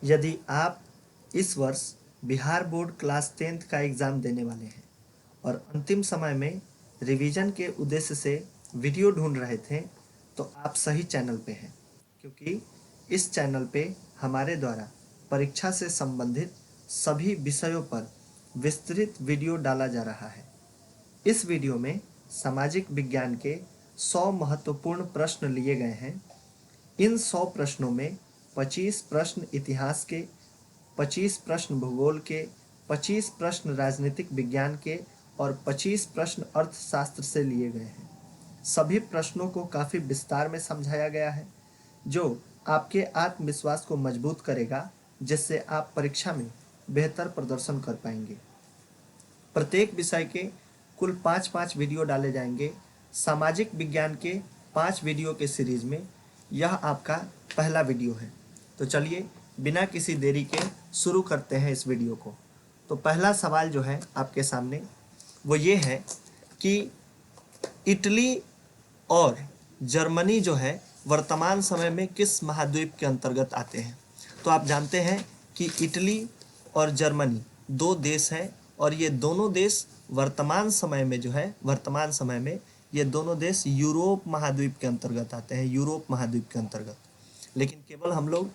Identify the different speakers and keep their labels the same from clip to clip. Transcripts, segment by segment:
Speaker 1: यदि आप इस वर्ष बिहार बोर्ड क्लास 10th का एग्ज़ाम देने वाले हैं और अंतिम समय में रिवीजन के उद्देश्य से वीडियो ढूंढ रहे थे, तो आप सही चैनल पे हैं, क्योंकि इस चैनल पे हमारे द्वारा परीक्षा से संबंधित सभी विषयों पर विस्तृत वीडियो डाला जा रहा है। इस वीडियो में सामाजिक विज्ञान के 100 महत्वपूर्ण प्रश्न लिए गए हैं। इन 100 प्रश्नों में 25 प्रश्न इतिहास के, 25 प्रश्न भूगोल के, 25 प्रश्न राजनीतिक विज्ञान के और 25 प्रश्न अर्थशास्त्र से लिए गए हैं। सभी प्रश्नों को काफ़ी विस्तार में समझाया गया है, जो आपके आत्मविश्वास को मजबूत करेगा, जिससे आप परीक्षा में बेहतर प्रदर्शन कर पाएंगे। प्रत्येक विषय के कुल 5-5 वीडियो डाले जाएंगे। सामाजिक विज्ञान के 5 वीडियो के सीरीज में यह आपका पहला वीडियो है। तो चलिए बिना किसी देरी के शुरू करते हैं इस वीडियो को। तो पहला सवाल जो है आपके सामने वो ये है कि इटली और जर्मनी जो है वर्तमान समय में किस महाद्वीप के अंतर्गत आते हैं। तो आप जानते हैं कि इटली और जर्मनी दो देश हैं और ये दोनों देश वर्तमान समय में ये दोनों देश यूरोप महाद्वीप के अंतर्गत आते हैं, यूरोप महाद्वीप के अंतर्गत। लेकिन केवल हम लोग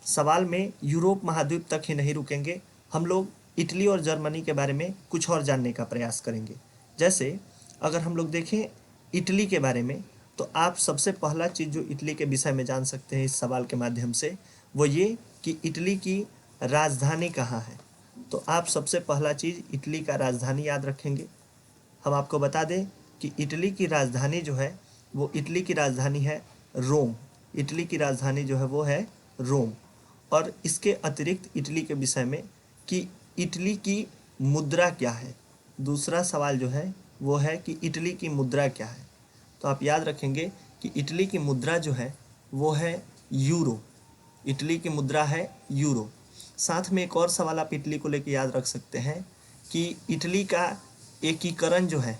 Speaker 1: सवाल में यूरोप महाद्वीप तक ही नहीं रुकेंगे, हम लोग इटली और जर्मनी के बारे में कुछ और जानने का प्रयास करेंगे। जैसे अगर हम लोग देखें इटली के बारे में, तो आप सबसे पहला चीज़ जो इटली के विषय में जान सकते हैं इस सवाल के माध्यम से, वो ये कि इटली की राजधानी कहाँ है। तो आप सबसे पहला चीज़ इटली का राजधानी याद रखेंगे। हम आपको बता दें कि इटली की राजधानी जो है वो इटली की राजधानी है रोम। इटली की राजधानी जो है वो है रोम। और इसके अतिरिक्त इटली के विषय में कि इटली की मुद्रा क्या है। दूसरा सवाल जो है वो है कि इटली की मुद्रा क्या है। तो आप याद रखेंगे कि इटली की मुद्रा जो है वो है यूरो। इटली की मुद्रा है यूरो। साथ में एक और सवाल आप इटली को लेकर याद रख सकते हैं कि इटली का एकीकरण जो है,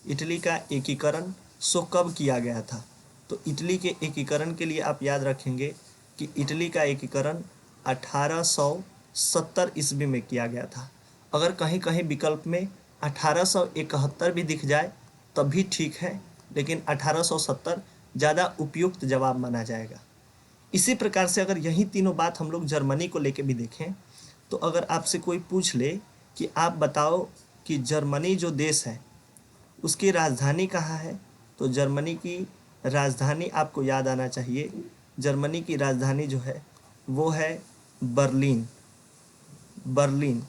Speaker 1: इटली का एकीकरण सो कब किया गया था। तो इटली के एकीकरण के लिए आप याद रखेंगे कि इटली का एकीकरण 1870 ईस्वी में किया गया था। अगर कहीं कहीं विकल्प में 1871 भी दिख जाए तब भी ठीक है, लेकिन 1870 ज़्यादा उपयुक्त जवाब माना जाएगा। इसी प्रकार से अगर यही तीनों बात हम लोग जर्मनी को लेके भी देखें, तो अगर आपसे कोई पूछ ले कि आप बताओ कि जर्मनी जो देश है उसकी राजधानी कहाँ है, तो जर्मनी की राजधानी आपको याद आना चाहिए। जर्मनी की राजधानी जो है वो है बर्लिन। बर्लिन।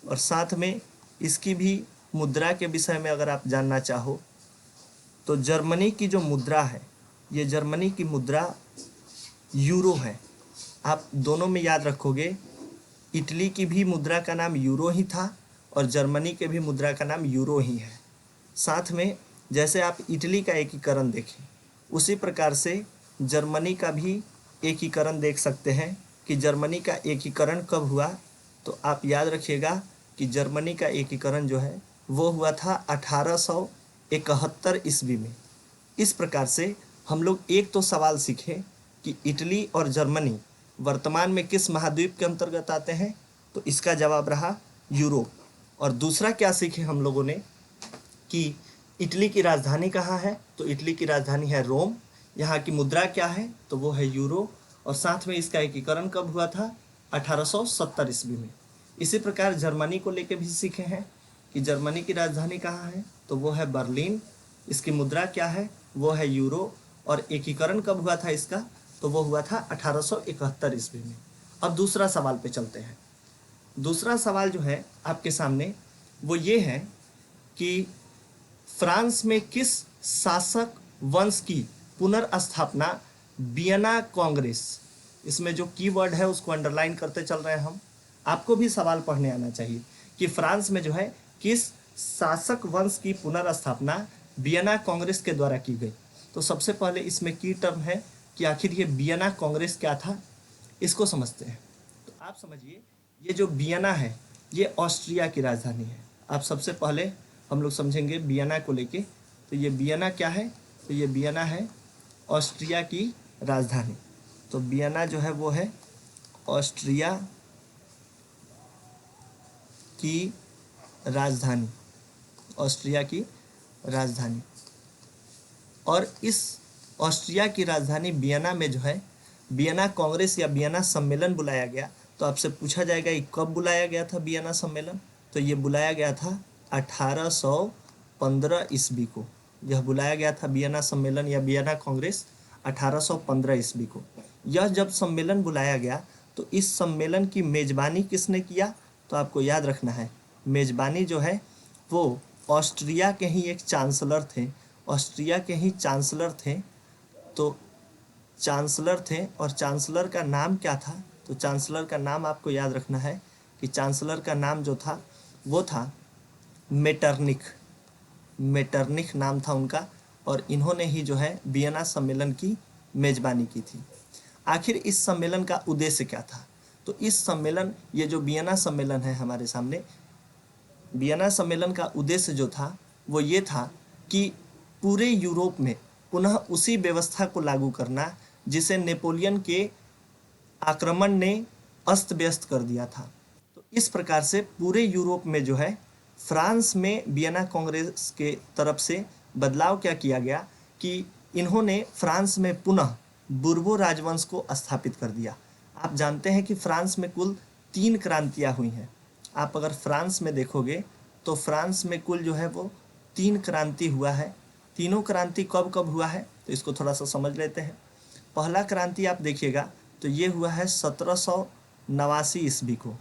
Speaker 1: और साथ में इसकी भी मुद्रा के विषय में अगर आप जानना चाहो, तो जर्मनी की जो मुद्रा है, ये जर्मनी की मुद्रा यूरो है। आप दोनों में याद रखोगे, इटली की भी मुद्रा का नाम यूरो ही था और जर्मनी के भी मुद्रा का नाम यूरो ही है। साथ में जैसे आप इटली का एकीकरण देखें, उसी प्रकार से जर्मनी का भी एकीकरण देख सकते हैं कि जर्मनी का एकीकरण कब हुआ। तो आप याद रखिएगा कि जर्मनी का एकीकरण जो है वो हुआ था 1871 ईस्वी में। इस प्रकार से हम लोग एक तो सवाल सीखे कि इटली और जर्मनी वर्तमान में किस महाद्वीप के अंतर्गत आते हैं, तो इसका जवाब रहा यूरोप। और दूसरा क्या सीखे हम लोगों ने कि इटली की राजधानी कहाँ है, तो इटली की राजधानी है रोम। यहाँ की मुद्रा क्या है, तो वो है यूरो। और साथ में इसका एकीकरण कब हुआ था, 1870 ईस्वी में। इसी प्रकार जर्मनी को लेके भी सीखे हैं कि जर्मनी की राजधानी कहाँ है, तो वो है बर्लिन। इसकी मुद्रा क्या है, वो है यूरो। और एकीकरण कब हुआ था इसका, तो वो हुआ था 1871 ईस्वी में। अब दूसरा सवाल पे चलते हैं। दूसरा सवाल जो है आपके सामने वो ये है कि फ्रांस में किस शासक वंश की पुनर्स्थापना वियना कांग्रेस, इसमें जो कीवर्ड है उसको अंडरलाइन करते चल रहे हैं हम। आपको भी सवाल पढ़ने आना चाहिए कि फ्रांस में जो है किस शासक वंश की पुनर्स्थापना वियना कांग्रेस के द्वारा की गई। तो सबसे पहले इसमें की टर्म है कि आखिर ये वियना कांग्रेस क्या था, इसको समझते हैं। तो आप समझिए, ये जो वियना है ये ऑस्ट्रिया की राजधानी है। आप सबसे पहले हम लोग समझेंगे वियना को लेके। तो ये वियना क्या है, तो ये वियना है ऑस्ट्रिया की राजधानी। तो वियना जो है वो है ऑस्ट्रिया की राजधानी, ऑस्ट्रिया की राजधानी। और इस ऑस्ट्रिया की राजधानी वियना में जो है वियना कांग्रेस या वियना सम्मेलन बुलाया गया। तो आपसे पूछा जाएगा ये कब बुलाया गया था वियना सम्मेलन, तो ये बुलाया गया था 1815 ईस्वी को। यह बुलाया गया था वियना सम्मेलन या वियना कांग्रेस 1815 ईस्वी को। यह जब सम्मेलन बुलाया गया तो इस सम्मेलन की मेजबानी किसने किया, तो आपको याद रखना है मेजबानी जो है वो ऑस्ट्रिया के ही एक चांसलर थे, ऑस्ट्रिया के ही चांसलर थे। तो चांसलर थे और चांसलर का नाम क्या था, तो चांसलर का नाम आपको याद रखना है कि चांसलर का नाम जो था वो था मेटरनिख, मेटरनिख नाम था उनका। और इन्होंने ही जो है वियना सम्मेलन की मेजबानी की थी। आखिर इस सम्मेलन का उद्देश्य क्या था, तो इस सम्मेलन, ये जो वियना सम्मेलन है हमारे सामने, वियना सम्मेलन का उद्देश्य जो था वो ये था कि पूरे यूरोप में पुनः उसी व्यवस्था को लागू करना जिसे नेपोलियन के आक्रमण ने अस्त व्यस्त कर दिया था। तो इस प्रकार से पूरे यूरोप में जो है फ्रांस में वियना कांग्रेस के तरफ से बदलाव क्या किया गया कि इन्होंने फ्रांस में पुनः बुर्बो राजवंश को स्थापित कर दिया। आप जानते हैं कि फ्रांस में कुल 3 क्रांतियां हुई हैं। आप अगर फ्रांस में देखोगे तो फ्रांस में कुल जो है वो 3 क्रांति हुआ है। तीनों क्रांति कब कब हुआ है, तो इसको थोड़ा सा समझ लेते हैं। पहला क्रांति आप देखिएगा तो ये हुआ है 1789 ईस्वी को।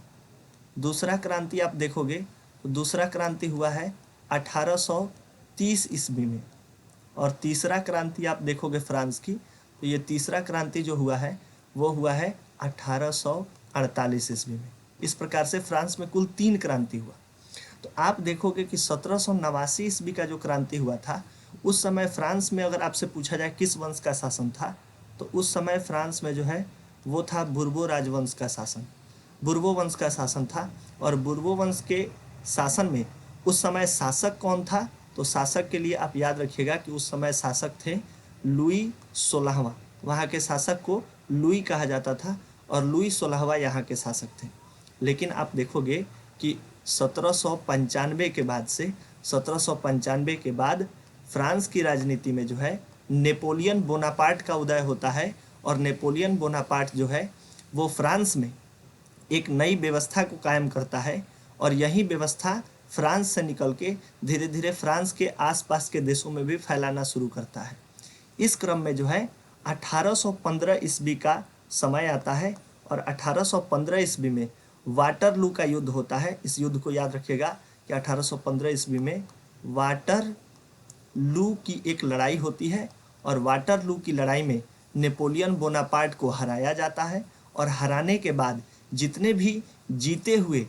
Speaker 1: दूसरा क्रांति आप देखोगे तो दूसरा क्रांति हुआ है 1830 ईस्वी में। और तीसरा क्रांति आप देखोगे फ्रांस की, तो ये तीसरा क्रांति जो हुआ है वो हुआ है 1848 ईस्वी में। इस प्रकार से फ्रांस में कुल 3 क्रांति हुआ। तो आप देखोगे कि 1789 ईस्वी का जो क्रांति हुआ था, उस समय फ्रांस में अगर आपसे पूछा जाए किस वंश का शासन था, तो उस समय फ्रांस में जो है वो था बुर्बो राजवंश का शासन, बुर्बो वंश का शासन था। और बुर्बो वंश के शासन में उस समय शासक कौन था, तो शासक के लिए आप याद रखिएगा कि उस समय शासक थे लुई 16वां। वहाँ के शासक को लुई कहा जाता था और लुई 16वां यहाँ के शासक थे। लेकिन आप देखोगे कि 1795 के बाद से 1795 के बाद फ्रांस की राजनीति में जो है नेपोलियन बोनापार्ट का उदय होता है। और नेपोलियन बोनापार्ट जो है वो फ्रांस में एक नई व्यवस्था को कायम करता है। और यही व्यवस्था फ्रांस से निकल के धीरे धीरे फ्रांस के आसपास के देशों में भी फैलाना शुरू करता है। इस क्रम में जो है 1815 ईस्वी का समय आता है और 1815 ईस्वी में वाटरलू का युद्ध होता है। इस युद्ध को याद रखिएगा कि 1815 ईस्वी में वाटरलू की एक लड़ाई होती है और वाटरलू की लड़ाई में नेपोलियन बोनापार्ट को हराया जाता है। और हराने के बाद जितने भी जीते हुए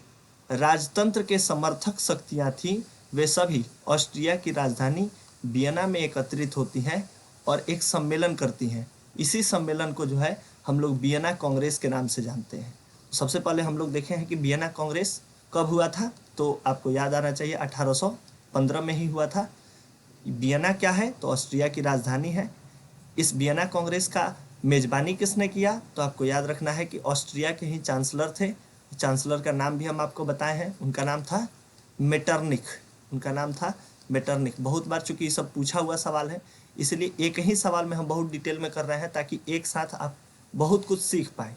Speaker 1: राजतंत्र के समर्थक शक्तियाँ थीं, वे सभी ऑस्ट्रिया की राजधानी वियना में एकत्रित होती हैं और एक सम्मेलन करती हैं। इसी सम्मेलन को जो है हम लोग वियना कांग्रेस के नाम से जानते हैं। सबसे पहले हम लोग देखे हैं कि वियना कांग्रेस कब हुआ था, तो आपको याद आना चाहिए 1815 में ही हुआ था। वियना क्या है, तो ऑस्ट्रिया की राजधानी है। इस वियना कांग्रेस का मेजबानी किसने किया, तो आपको याद रखना है कि ऑस्ट्रिया के ही चांसलर थे। चांसलर का नाम भी हम आपको बताए हैं, उनका नाम था मेटरनिख, उनका नाम था मेटरनिख। बहुत बार चूंकि ये सब पूछा हुआ सवाल है, इसलिए एक ही सवाल में हम बहुत डिटेल में कर रहे हैं ताकि एक साथ आप बहुत कुछ सीख पाए।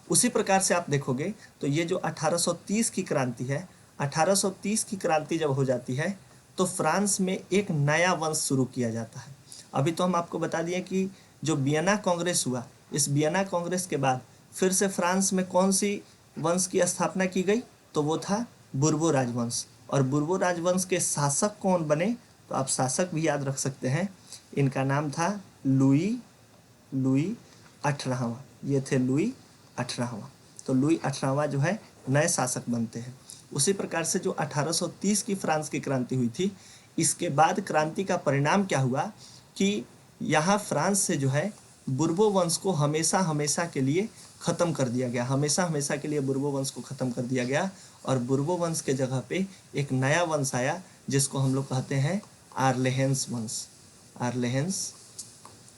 Speaker 1: उसी प्रकार से आप देखोगे तो ये जो 1830 की क्रांति है, 1830 की क्रांति जब हो जाती है तो फ्रांस में एक नया वंश शुरू किया जाता है। अभी तो हम आपको बता दिए कि जो वियना कांग्रेस हुआ, इस वियना कांग्रेस के बाद फिर से फ्रांस में कौन सी वंश की स्थापना की गई, तो वो था बुर्बो राजवंश। और बुर्बो राजवंश के शासक कौन बने, तो आप शासक भी याद रख सकते हैं, इनका नाम था लुई 18वां। ये थे लुई 18वां। तो लुई 18वां जो है नए शासक बनते हैं। उसी प्रकार से जो 1830 की फ्रांस की क्रांति हुई थी, इसके बाद क्रांति का परिणाम क्या हुआ कि यहाँ फ्रांस से जो है बुर्बो वंश को हमेशा हमेशा के लिए ख़त्म कर दिया गया, हमेशा हमेशा के लिए बुर्बो वंश को ख़त्म कर दिया गया। और बुर्बो वंश के जगह पे एक नया वंश आया जिसको हम लोग कहते हैं आर्लेहेंस वंश, आर्लेहेंस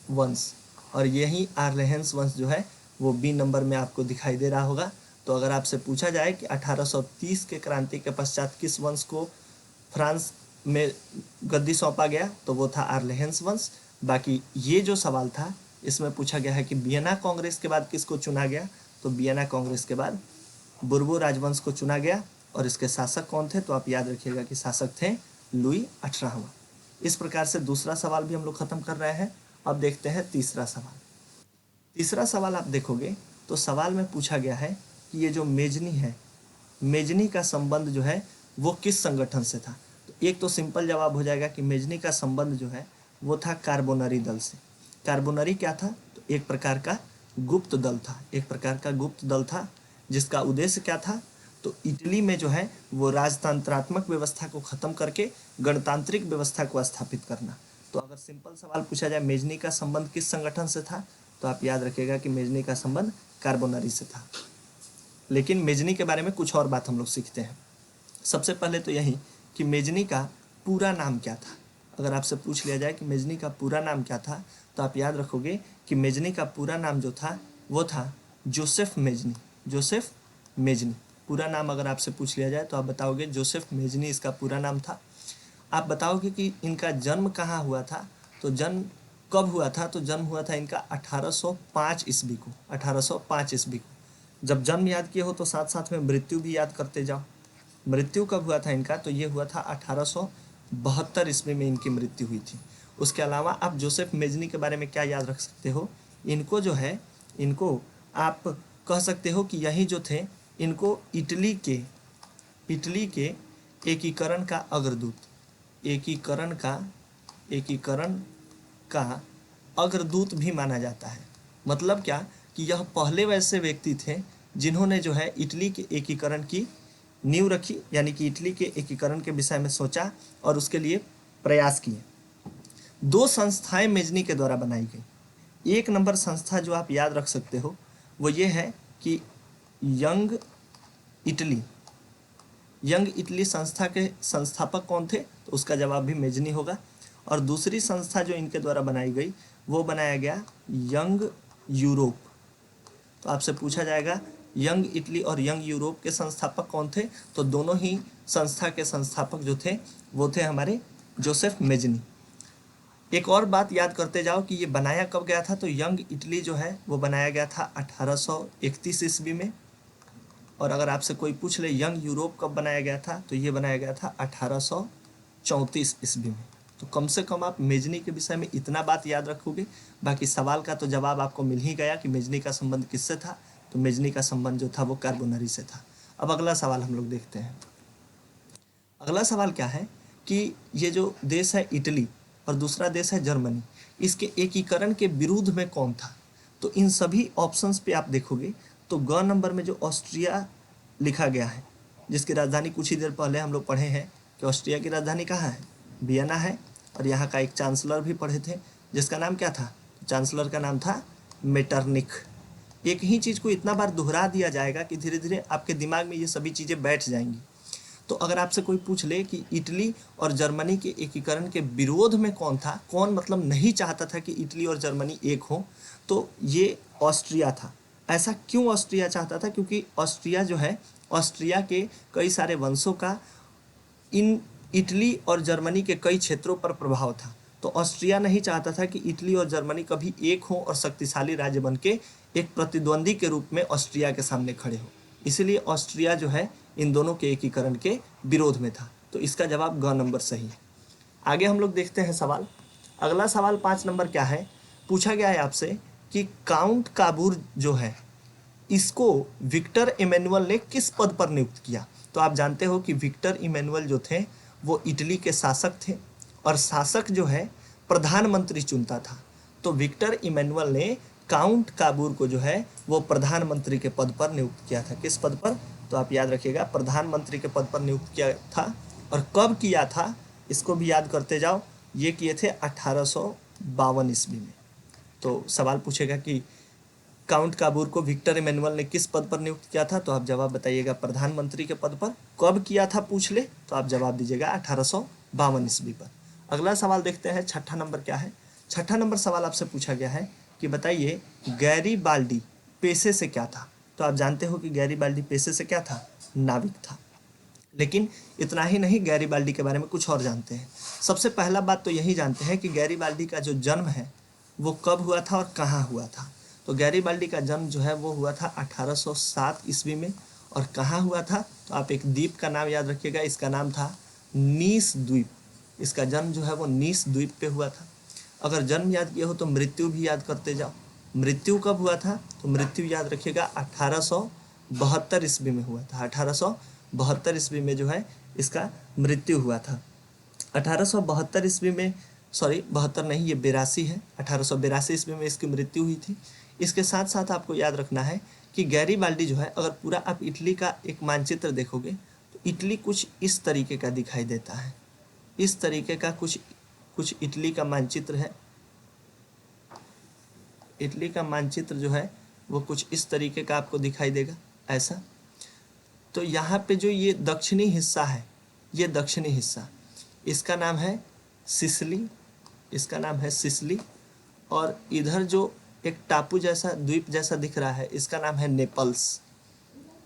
Speaker 1: वंश। और यही आर्लेहेंस वंश जो है वो बी नंबर में आपको दिखाई दे रहा होगा। तो अगर आपसे पूछा जाए कि 1830 के क्रांति के पश्चात किस वंश को फ्रांस में गद्दी सौंपा गया, तो वो था आर्लेहेंस वंश। बाकी ये जो सवाल था इसमें पूछा गया है कि वियना कांग्रेस के बाद किसको चुना गया, तो वियना कांग्रेस के बाद बुर्बो राजवंश को चुना गया। और इसके शासक कौन थे, तो आप याद रखिएगा कि शासक थे लुई 18वां। इस प्रकार से दूसरा सवाल भी हम लोग खत्म कर रहे हैं। अब देखते हैं तीसरा सवाल। तीसरा सवाल आप देखोगे तो सवाल में पूछा गया है कि ये जो मेजनी है, मेजनी का संबंध जो है वो किस संगठन से था। तो एक तो सिंपल जवाब हो जाएगा कि मेजनी का संबंध जो है वो था कार्बोनरी दल से। कार्बोनरी क्या था, तो एक प्रकार का गुप्त दल था, एक प्रकार का गुप्त दल था जिसका उद्देश्य क्या था, तो इटली में जो है वो राजतंत्रात्मक व्यवस्था को खत्म करके गणतांत्रिक व्यवस्था को स्थापित करना। तो अगर सिंपल सवाल पूछा जाए मेजनी का संबंध किस संगठन से था, तो आप याद रखिएगा कि मेजनी का संबंध कार्बोनरी से था। लेकिन मेजनी के बारे में कुछ और बात हम लोग सीखते हैं। सबसे पहले तो यही कि मेजनी का पूरा नाम क्या था। अगर आपसे पूछ लिया जाए कि मेजनी का पूरा नाम क्या था, तो आप याद रखोगे कि मेजनी का पूरा नाम जो था वो था जोसेफ मेजनी। जोसेफ मेजनी पूरा नाम अगर आपसे पूछ लिया जाए तो आप बताओगे जोसेफ मेजनी इसका पूरा नाम था। आप बताओगे कि इनका जन्म कहाँ हुआ था, तो जन्म कब हुआ था, तो जन्म हुआ था इनका 1805 ईस्वी को। 1805 ईस्वी को जब जन्म याद किए हो तो साथ साथ में मृत्यु भी याद करते जाओ। मृत्यु कब हुआ था इनका, तो ये हुआ था 1872 ईस्वी में इनकी मृत्यु हुई थी। उसके अलावा आप जोसेफ मेजनी के बारे में क्या याद रख सकते हो, इनको जो है इनको आप कह सकते हो कि यही जो थे इनको इटली के एकीकरण का अग्रदूत, एकीकरण का अग्रदूत भी माना जाता है। मतलब क्या कि यह पहले वैसे व्यक्ति थे जिन्होंने जो है इटली के एकीकरण की नींव रखी, यानी कि इटली के एकीकरण के विषय में सोचा और उसके लिए प्रयास किए। दो संस्थाएं मेजनी के द्वारा बनाई गई। एक नंबर संस्था जो आप याद रख सकते हो वो ये है कि यंग इटली संस्था के संस्थापक कौन थे, तो उसका जवाब भी मेजनी होगा। और दूसरी संस्था जो इनके द्वारा बनाई गई वो बनाया गया यंग यूरोप। तो आपसे पूछा जाएगा यंग इटली और यंग यूरोप के संस्थापक कौन थे, तो दोनों ही संस्था के संस्थापक जो थे वो थे हमारे जोसेफ मेजनी। एक और बात याद करते जाओ कि ये बनाया कब गया था, तो यंग इटली जो है वो बनाया गया था 1831 ईस्वी में। और अगर आपसे कोई पूछ ले यंग यूरोप कब बनाया गया था, तो ये बनाया गया था 1834 ईस्वी में। तो कम से कम आप मेजनी के विषय में इतना बात याद रखोगे। बाकी सवाल का तो जवाब आपको मिल ही गया कि मेजनी का संबंध किससे था, तो मेजनी का संबंध जो था वो कार्बोनरी से था। अब अगला सवाल हम लोग देखते हैं। अगला सवाल क्या है कि ये जो देश है इटली और दूसरा देश है जर्मनी, इसके एकीकरण के विरोध में कौन था। तो इन सभी ऑप्शंस पे आप देखोगे तो ग नंबर में जो ऑस्ट्रिया लिखा गया है, जिसकी राजधानी कुछ ही देर पहले हम लोग पढ़े हैं कि ऑस्ट्रिया की राजधानी कहाँ है, वियना है। और यहाँ का एक चांसलर भी पढ़े थे जिसका नाम क्या था, चांसलर का नाम था मेटरनिख। एक ही चीज़ को इतना बार दोहरा दिया जाएगा कि धीरे धीरे आपके दिमाग में ये सभी चीज़ें बैठ जाएंगी। तो अगर आपसे कोई पूछ ले कि इटली और जर्मनी के एकीकरण के विरोध में कौन था, कौन मतलब नहीं चाहता था कि इटली और जर्मनी एक हो, तो ये ऑस्ट्रिया था। ऐसा क्यों ऑस्ट्रिया चाहता था, क्योंकि ऑस्ट्रिया जो है, ऑस्ट्रिया के कई सारे वंशों का इन इटली और जर्मनी के कई क्षेत्रों पर प्रभाव था। तो ऑस्ट्रिया नहीं चाहता था कि इटली और जर्मनी कभी एक हो और शक्तिशाली राज्य बन के एक प्रतिद्वंदी के रूप में ऑस्ट्रिया के सामने खड़े हो। इसलिए ऑस्ट्रिया जो है इन दोनों के एकीकरण के विरोध में था। तो इसका जवाब ग नंबर सही है। आगे हम लोग देखते हैं सवाल। अगला सवाल 5 नंबर क्या है, पूछा गया है आपसे कि काउंट काबूर जो है इसको विक्टर इमैनुअल ने किस पद पर नियुक्त किया। तो आप जानते हो कि विक्टर इमैनुअल जो थे वो इटली के शासक थे और शासक जो है प्रधानमंत्री चुनता था। तो विक्टर इमैनुअल ने काउंट काबूर को जो है वो प्रधानमंत्री के पद पर नियुक्त किया था। किस पद पर, तो आप याद रखिएगा प्रधानमंत्री के पद पर नियुक्त किया था। और कब किया था इसको भी याद करते जाओ, ये किए थे 1852 ईस्वी में। तो सवाल पूछेगा कि काउंट काबूर को विक्टर इमैनुअल ने किस पद पर नियुक्त किया था, तो आप जवाब बताइएगा प्रधानमंत्री के पद पर। कब किया था पूछ ले तो आप जवाब दीजिएगा 1852 ईस्वी पर। अगला सवाल देखते हैं, छठा नंबर क्या है। छठा नंबर सवाल आपसे पूछा गया है कि बताइए पेशे से क्या था? तो आप जानते हो कि गैरीबाल्डी पेशे से क्या था? नाविक था। लेकिन इतना ही नहीं, गैरीबाल्डी के बारे में कुछ और जानते हैं। सबसे पहला बात तो यही जानते हैं कि गैरीबाल्डी का जो जन्म है वो कब हुआ था और कहाँ हुआ था। तो गैरीबाल्डी का जन्म जो है वो हुआ था 1807 ईस्वी में। और कहाँ हुआ था? तो आप एक द्वीप का नाम याद रखिएगा, इसका नाम था नीस द्वीप। इसका जन्म जो है वो नीस द्वीप पे हुआ था। अगर जन्म याद किए हो तो मृत्यु भी याद करते जाओ। मृत्यु कब हुआ था? तो मृत्यु याद रखिएगा 1872 ईस्वी में हुआ था। 1872 ईस्वी में जो है इसका मृत्यु हुआ था। 1872 ईस्वी में, सॉरी 72 नहीं, ये 82 है। 1882 ईस्वी में इसकी मृत्यु हुई थी। इसके साथ साथ आपको याद रखना है कि गैरीबाल्डी जो है, अगर पूरा आप इटली का एक मानचित्र देखोगे तो इटली कुछ इस तरीके का दिखाई देता है। इस तरीके का कुछ इटली का मानचित्र है। इटली का मानचित्र जो है वो कुछ इस तरीके का आपको दिखाई देगा, ऐसा। तो यहाँ पे जो ये दक्षिणी हिस्सा है, ये दक्षिणी हिस्सा, इसका नाम है सिसिली। इसका नाम है सिसिली। और इधर जो एक टापू जैसा, द्वीप जैसा दिख रहा है, इसका नाम है नेपल्स।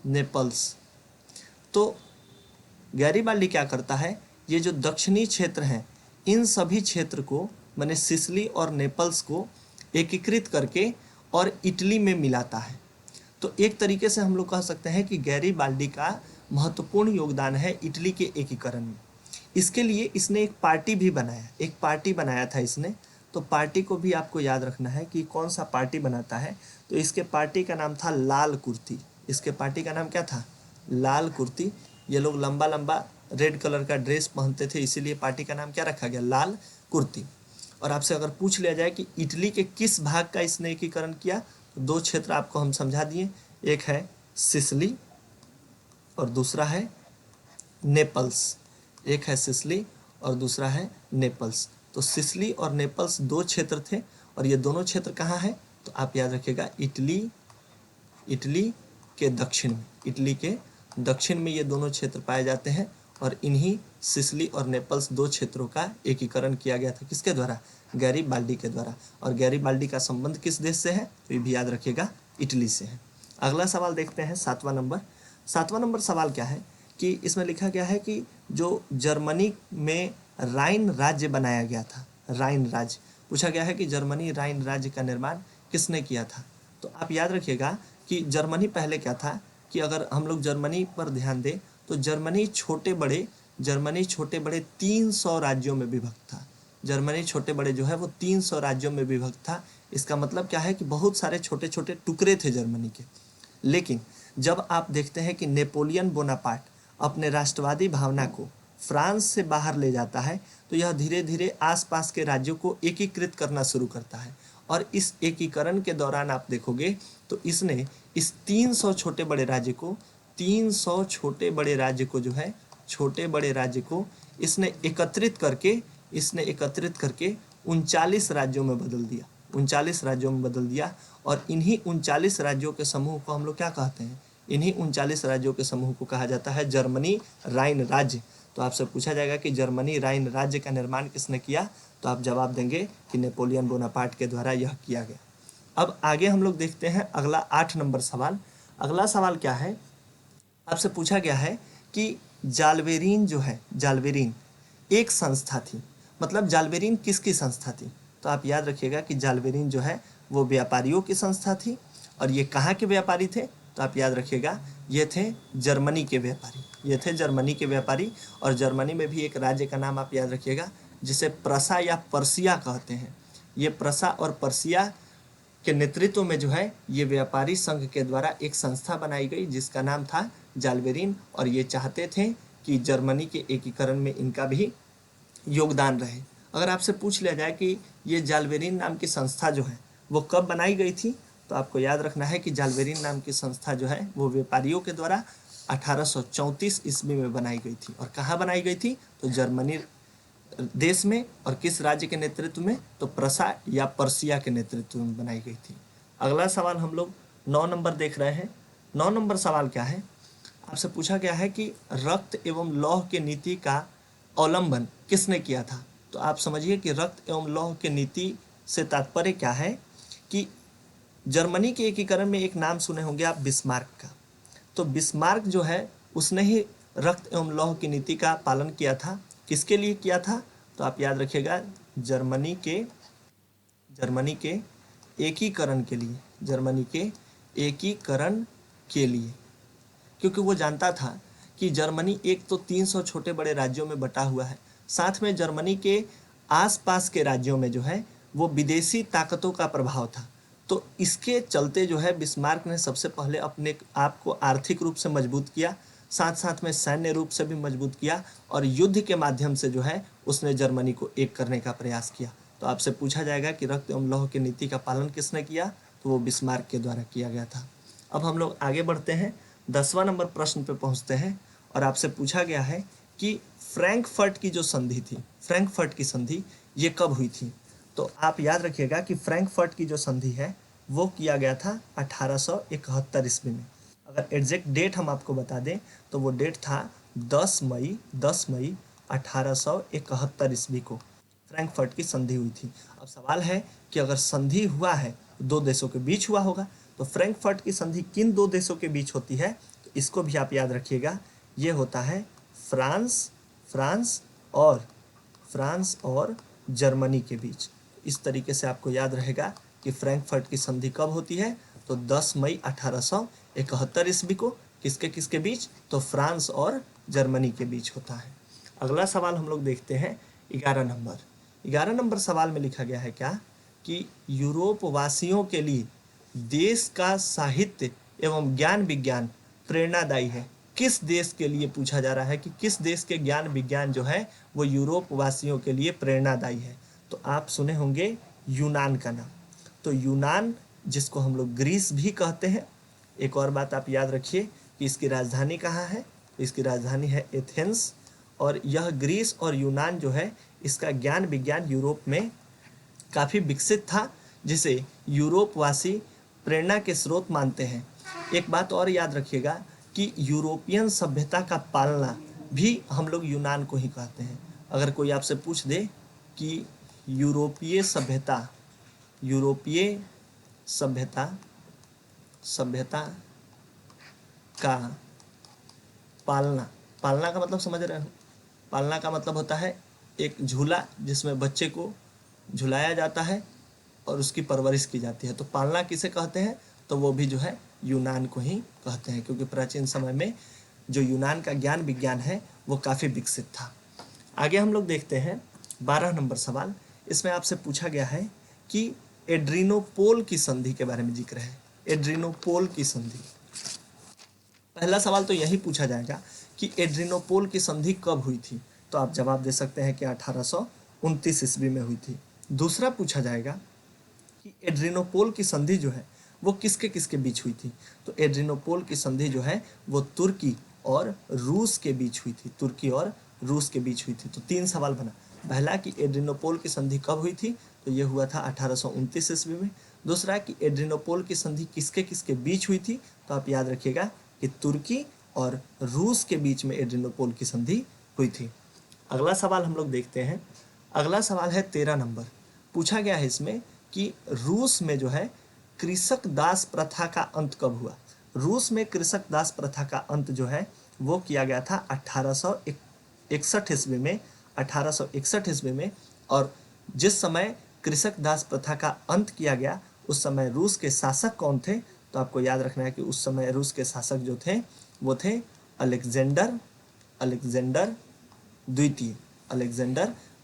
Speaker 1: नेपल्स। तो गैरीबाल्डी क्या करता है, ये जो दक्षिणी क्षेत्र हैं इन सभी क्षेत्र को, माने सिसिली और नेपल्स को एकीकृत करके और इटली में मिलाता है। तो एक तरीके से हम लोग कह सकते हैं कि गैरीबाल्डी का महत्वपूर्ण योगदान है इटली के एकीकरण में। इसके लिए इसने एक पार्टी भी बनाया, एक पार्टी बनाया था इसने। तो पार्टी को भी आपको याद रखना है कि कौन सा पार्टी बनाता है। तो इसके पार्टी का नाम था लाल कुर्ती। इसके पार्टी का नाम क्या था? लाल कुर्ती। ये लोग लंबा लंबा रेड कलर का ड्रेस पहनते थे, इसीलिए पार्टी का नाम क्या रखा गया? लाल कुर्ती। और आपसे अगर पूछ लिया जाए कि इटली के किस भाग का इसने एकीकरण किया, तो दो क्षेत्र आपको हम समझा दिए। एक है सिसिली और दूसरा है नेपल्स। एक है सिसिली और दूसरा है नेपल्स। तो सिसिली और नेपल्स दो क्षेत्र थे। और ये दोनों क्षेत्र कहाँ है? तो आप याद रखिएगा, इटली के दक्षिण में। इटली के दक्षिण में ये दोनों क्षेत्र पाए जाते हैं। और इन्हीं सिसिली और नेपल्स दो क्षेत्रों का एकीकरण किया गया था। किसके द्वारा? गैरीबाल्डी के द्वारा। और गैरीबाल्डी का संबंध किस देश से है? तो ये भी याद रखिएगा, इटली से है। अगला सवाल देखते हैं, 7वां नंबर। 7वां नंबर सवाल क्या है कि इसमें लिखा गया है कि जो जर्मनी में राइन राज्य बनाया गया था, राइन राज्य पूछा गया है कि जर्मनी राइन राज्य का निर्माण किसने किया था। तो आप याद रखिएगा कि जर्मनी पहले क्या था, कि अगर हम लोग जर्मनी पर ध्यान दें तो जर्मनी छोटे बड़े 300 राज्यों में विभक्त था। जर्मनी छोटे बड़े जो है वो 300 राज्यों में विभक्त था। इसका मतलब क्या है कि बहुत सारे छोटे छोटे टुकड़े थे जर्मनी के। लेकिन जब आप देखते हैं कि नेपोलियन बोनापार्ट अपने राष्ट्रवादी भावना को फ्रांस से बाहर ले जाता है, तो यह धीरे धीरे आसपास के राज्यों को एकीकृत करना शुरू करता है। और इस एकीकरण के दौरान आप देखोगे तो इसने इस 300 छोटे बड़े राज्य को, 300 छोटे बड़े राज्य को जो है, छोटे बड़े राज्य को इसने एकत्रित करके 39 राज्यों में बदल दिया। 39 राज्यों में बदल दिया। और इन्हीं 39 राज्यों के समूह को हम लोग क्या कहते हैं? इन्हीं 39 राज्यों के समूह को कहा जाता है जर्मनी राइन राज्य। तो आपसे पूछा जाएगा कि जर्मनी राइन राज्य का निर्माण किसने किया, तो आप जवाब देंगे कि नेपोलियन बोनापार्ट के द्वारा यह किया गया। अब आगे हम लोग देखते हैं अगला 8 नंबर सवाल। अगला सवाल क्या है, आपसे पूछा गया है कि जालवेरीन जो है, जालवेरीन एक संस्था थी। मतलब जालवेरीन किसकी संस्था थी? तो आप याद रखिएगा कि जालवेरीन जो है वो व्यापारियों की संस्था थी। और ये कहाँ के व्यापारी थे? तो आप याद रखिएगा, ये थे जर्मनी के व्यापारी। ये थे जर्मनी के व्यापारी। और जर्मनी में भी एक राज्य का नाम आप याद रखिएगा जिसे प्रसा या पर्सिया कहते हैं। ये प्रसा और पर्सिया के नेतृत्व में जो है ये व्यापारी संघ के द्वारा एक संस्था बनाई गई जिसका नाम था जालवेरीन। और ये चाहते थे कि जर्मनी के एकीकरण में इनका भी योगदान रहे। अगर आपसे पूछ लिया जाए कि ये जालवेरीन नाम की संस्था जो है वो कब बनाई गई थी, तो आपको याद रखना है कि जालवेरीन नाम की संस्था जो है वो व्यापारियों के द्वारा 1834 ईस्वी में बनाई गई थी। और कहाँ बनाई गई थी? तो जर्मनी देश में। और किस राज्य के नेतृत्व में? तो प्रसा या पर्सिया के नेतृत्व में बनाई गई थी। अगला सवाल हम लोग 9 नंबर देख रहे हैं। 9 नंबर सवाल क्या है, आपसे पूछा गया है कि रक्त एवं लौह के नीति का अवलंबन किसने किया था। तो आप समझिए कि रक्त एवं लौह के नीति से तात्पर्य क्या है कि जर्मनी के एकीकरण में एक नाम सुने होंगे आप, बिस्मार्क का। तो बिस्मार्क जो है उसने ही रक्त एवं लौह की नीति का पालन किया था। किसके लिए किया था? तो आप याद रखिएगा, जर्मनी के एकीकरण के लिए, जर्मनी के एकीकरण के लिए, क्योंकि वो जानता था कि जर्मनी एक तो 300 छोटे बड़े राज्यों में बटा हुआ है, साथ में जर्मनी के आसपास के राज्यों में जो है वो विदेशी ताकतों का प्रभाव था। तो इसके चलते जो है बिस्मार्क ने सबसे पहले अपने आप को आर्थिक रूप से मजबूत किया, साथ साथ में सैन्य रूप से भी मजबूत किया, और युद्ध के माध्यम से जो है उसने जर्मनी को एक करने का प्रयास किया। तो आपसे पूछा जाएगा कि रक्त एवं लौह की नीति का पालन किसने किया? तो वो बिस्मार्क के द्वारा किया गया था। अब हम लोग आगे बढ़ते हैं, 10वां नंबर प्रश्न पे पहुंचते हैं, और आपसे पूछा गया है कि फ्रैंकफर्ट की जो संधि थी, फ्रैंकफर्ट की संधि ये कब हुई थी? तो आप याद रखिएगा कि फ्रैंकफर्ट की जो संधि है वो किया गया था 1871 ईस्वी में। अगर एग्जैक्ट डेट हम आपको बता दें तो वो डेट था 10 मई 1871 ईस्वी को फ्रैंकफर्ट की संधि हुई थी। अब सवाल है कि अगर संधि हुआ है तो दो देशों के बीच हुआ होगा, तो फ्रैंकफर्ट की संधि किन दो देशों के बीच होती है? तो इसको भी आप याद रखिएगा, ये होता है फ्रांस और जर्मनी के बीच। इस तरीके से आपको याद रहेगा कि फ्रैंकफर्ट की संधि कब होती है? तो 10 मई 1871 ईस्वी को। किसके किसके बीच? तो फ्रांस और जर्मनी के बीच होता है। अगला सवाल हम लोग देखते हैं 11 नंबर। 11 नंबर सवाल में लिखा गया है क्या कि यूरोप वासियों के लिए देश का साहित्य एवं ज्ञान विज्ञान प्रेरणादायी है। किस देश के लिए पूछा जा रहा है कि किस देश के ज्ञान विज्ञान जो है वो यूरोप वासियों के लिए प्रेरणादायी है? तो आप सुने होंगे यूनान का नाम। तो यूनान, जिसको हम लोग ग्रीस भी कहते हैं। एक और बात आप याद रखिए कि इसकी राजधानी कहाँ है? इसकी राजधानी है एथेंस। और यह ग्रीस और यूनान जो है इसका ज्ञान विज्ञान यूरोप में काफ़ी विकसित था, जिसे यूरोपवासी प्रेरणा के स्रोत मानते हैं। एक बात और याद रखिएगा कि यूरोपियन सभ्यता का पालना भी हम लोग यूनान को ही कहते हैं। अगर कोई आपसे पूछ दे कि यूरोपीय सभ्यता का पालना, पालना का मतलब समझ रहे हो? पालना का मतलब होता है एक झूला जिसमें बच्चे को झुलाया जाता है और उसकी परवरिश की जाती है। तो पालना किसे कहते हैं? तो वो भी जो है यूनान को ही कहते हैं, क्योंकि प्राचीन समय में जो यूनान का ज्ञान विज्ञान है वो काफ़ी विकसित था। आगे हम लोग देखते हैं 12 नंबर सवाल। इसमें आपसे पूछा गया है कि एड्रीनोपोल की संधि के बारे में जिक्र है। एड्रीनोपोल की संधि, पहला सवाल तो यही पूछा जाएगा कि एड्रीनोपोल की संधि कब हुई थी? तो आप जवाब दे सकते हैं कि 1829 ईस्वी में हुई थी। दूसरा पूछा जाएगा कि एड्रीनोपोल की संधि जो है वो किसके किसके बीच हुई थी? तो एड्रीनोपोल की संधि जो है वो तुर्की और रूस के बीच हुई थी। तुर्की और रूस के बीच हुई थी। तो 3 सवाल बना। पहला कि एड्रीनोपोल की संधि कब हुई थी? तो ये हुआ था 1829 ईस्वी में। दूसरा कि एड्रीनोपोल की संधि किसके किसके बीच हुई थी? तो आप याद रखिएगा कि तुर्की और रूस के बीच में एड्रीनोपोल की संधि हुई थी। अगला सवाल हम लोग देखते हैं। अगला सवाल है 13 नंबर। पूछा गया है इसमें कि रूस में जो है कृषक दास प्रथा का अंत कब हुआ? रूस में कृषक दास प्रथा का अंत जो है वो किया गया था 1861 ईस्वी में। 1861 ईस्वी में। और जिस समय कृषक दास प्रथा का अंत किया गया उस समय रूस के शासक कौन थे? तो आपको याद रखना है कि उस समय रूस के शासक जो थे वो थे अलेक्जेंडर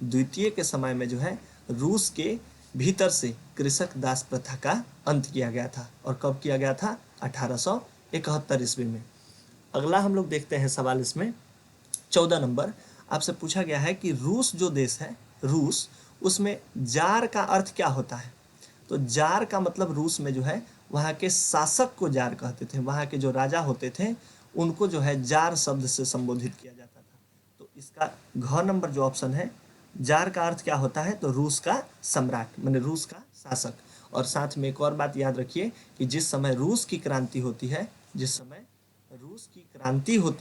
Speaker 1: द्वितीय के समय में जो है रूस के भीतर से कृषक दास प्रथा का अंत किया गया था। और कब किया गया था? 1871 ईस्वी में। अगला हम लोग देखते हैं सवाल इसमें 14 नंबर। आपसे पूछा गया है कि रूस जो देश है, रूस, उसमें जार का अर्थ क्या होता है? तो जार का मतलब रूस में जो है वहाँ के शासक को जार कहते थे। वहाँ के जो राजा होते थे उनको जो है जार शब्द से संबोधित किया जाता था। तो इसका घ नंबर जो ऑप्शन है, जार का अर्थ क्या होता है? तो रूस का सम्राट, माने रूस का शासक। और साथ में एक और बात याद रखिए कि जिस समय रूस की क्रांति होती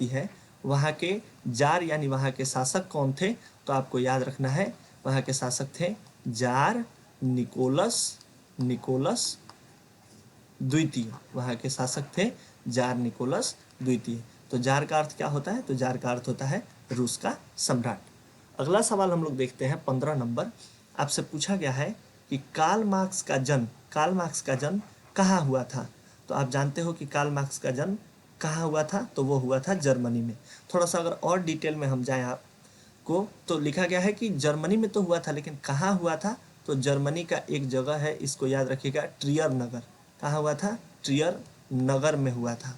Speaker 1: है वहाँ के जार यानी वहाँ के शासक कौन थे? तो आपको याद रखना है वहाँ के शासक थे जार निकोलस द्वितीय, वहाँ के शासक थे जार निकोलस द्वितीय। तो जार का अर्थ क्या होता है? तो जार का अर्थ होता है रूस का सम्राट। अगला सवाल हम लोग देखते हैं 15 नंबर। आपसे पूछा गया है कि कार्ल मार्क्स का जन्म कहाँ हुआ था? तो आप जानते हो कि कार्ल मार्क्स का जन्म कहाँ हुआ था? तो वो हुआ था जर्मनी में। थोड़ा सा अगर और डिटेल में हम जाएं आपको, तो लिखा गया है कि जर्मनी में तो हुआ था, लेकिन कहाँ हुआ था? तो जर्मनी का एक जगह है, इसको याद रखिएगा, ट्रियर नगर। कहाँ हुआ था? ट्रियर नगर में हुआ था।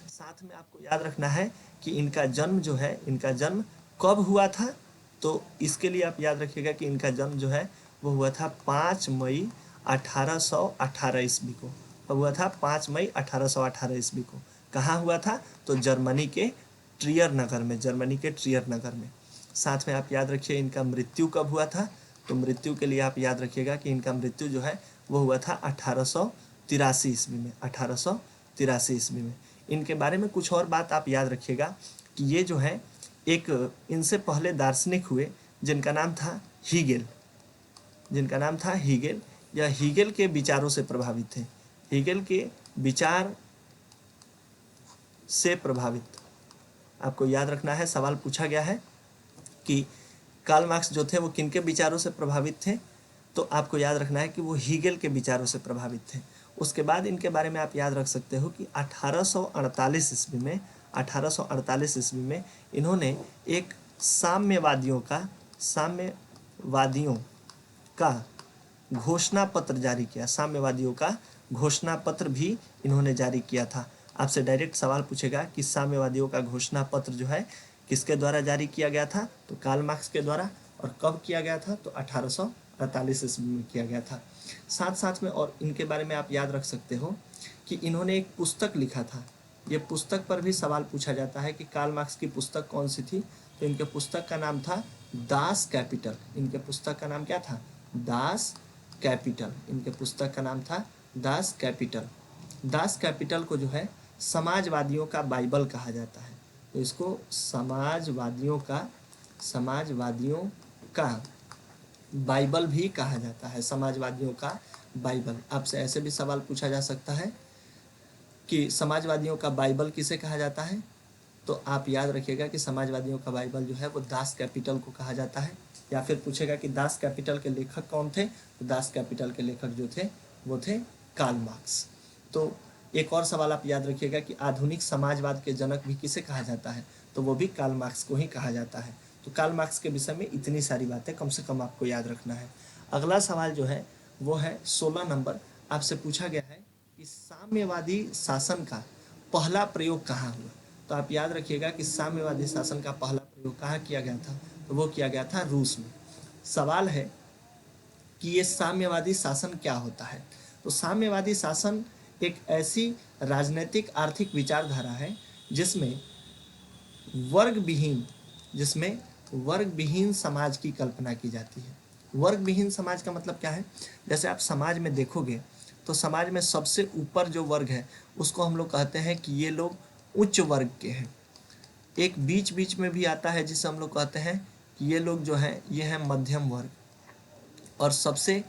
Speaker 1: साथ में आपको याद रखना है कि इनका जन्म जो है, इनका जन्म कब हुआ था? तो इसके लिए आप याद रखिएगा कि इनका जन्म जो है वो हुआ था 5 मई 1818 ईस्वी को। कब हुआ था? 5 मई 1818 ईस्वी को। कहाँ हुआ था? तो जर्मनी के ट्रियर नगर में, जर्मनी के ट्रियर नगर में। साथ में आप याद रखिए इनका मृत्यु कब हुआ था? तो मृत्यु के लिए आप याद रखिएगा कि इनका मृत्यु जो है वो हुआ था 1883 ईस्वी में, 1883 ईस्वी में। इनके बारे में कुछ और बात आप याद रखिएगा कि ये जो है एक इनसे पहले दार्शनिक हुए जिनका नाम था हीगेल, जिनका नाम था हीगेल, या हीगेल के विचारों से प्रभावित थे, हीगेल के विचार से प्रभावित। आपको याद रखना है, सवाल पूछा गया है कि कार्ल मार्क्स जो थे वो किनके विचारों से प्रभावित थे? तो आपको याद रखना है कि वो हीगेल के विचारों से प्रभावित थे। उसके बाद इनके बारे में आप याद रख सकते हो कि 1848 ईस्वी में, 1848 ईस्वी में इन्होंने एक साम्यवादियों का घोषणा पत्र जारी किया, साम्यवादियों का घोषणा पत्र भी इन्होंने जारी किया था। आपसे डायरेक्ट सवाल पूछेगा कि साम्यवादियों का घोषणा पत्र जो है किसके द्वारा जारी किया गया था? तो कार्ल मार्क्स के द्वारा। और कब किया गया था? तो 1848 ईस्वी में किया गया था। साथ साथ में और इनके बारे में आप याद रख सकते हो कि इन्होंने एक पुस्तक लिखा था। ये पुस्तक पर भी सवाल पूछा जाता है कि कार्ल मार्क्स की पुस्तक कौन सी थी? तो इनके पुस्तक का नाम था दास कैपिटल। इनके पुस्तक का नाम क्या था? Das Kapital. इनके पुस्तक का नाम था दास कैपिटल। दास कैपिटल को जो है समाजवादियों का बाइबल कहा जाता है। तो इसको समाजवादियों का बाइबल भी कहा जाता है, समाजवादियों का बाइबल। आपसे ऐसे भी सवाल पूछा जा सकता है कि समाजवादियों का बाइबल किसे कहा जाता है? तो आप याद रखिएगा कि समाजवादियों का बाइबल जो है वो दास कैपिटल को कहा जाता है। या फिर पूछेगा कि दास कैपिटल के लेखक कौन थे? तो दास कैपिटल के लेखक जो थे वो थे कार्ल मार्क्स। तो एक और सवाल आप याद रखिएगा कि आधुनिक समाजवाद के जनक भी किसे कहा जाता है? तो वो भी कार्ल मार्क्स को ही कहा जाता है। तो कार्ल मार्क्स के विषय में इतनी सारी बातें कम से कम आपको याद रखना है। अगला सवाल जो है वो है 16 नंबर। आपसे पूछा गया है कि साम्यवादी शासन का पहला प्रयोग कहाँ हुआ? तो आप याद रखिएगा कि साम्यवादी शासन का पहला प्रयोग कहाँ किया गया था? तो वो किया गया था रूस में। सवाल है कि ये साम्यवादी शासन क्या होता है? तो साम्यवादी शासन एक ऐसी राजनीतिक आर्थिक विचारधारा है जिसमें वर्ग विहीन जिसमें वर्ग विहीन समाज की कल्पना की जाती है। वर्ग विहीन समाज का मतलब क्या है? जैसे आप समाज में देखोगे तो समाज में सबसे ऊपर जो वर्ग है उसको हम लोग कहते हैं कि ये लोग उच्च वर्ग के हैं। एक बीच बीच में भी आता है जिसे हम लोग कहते हैं कि ये लोग जो हैं ये है मध्यम वर्ग। और सबसे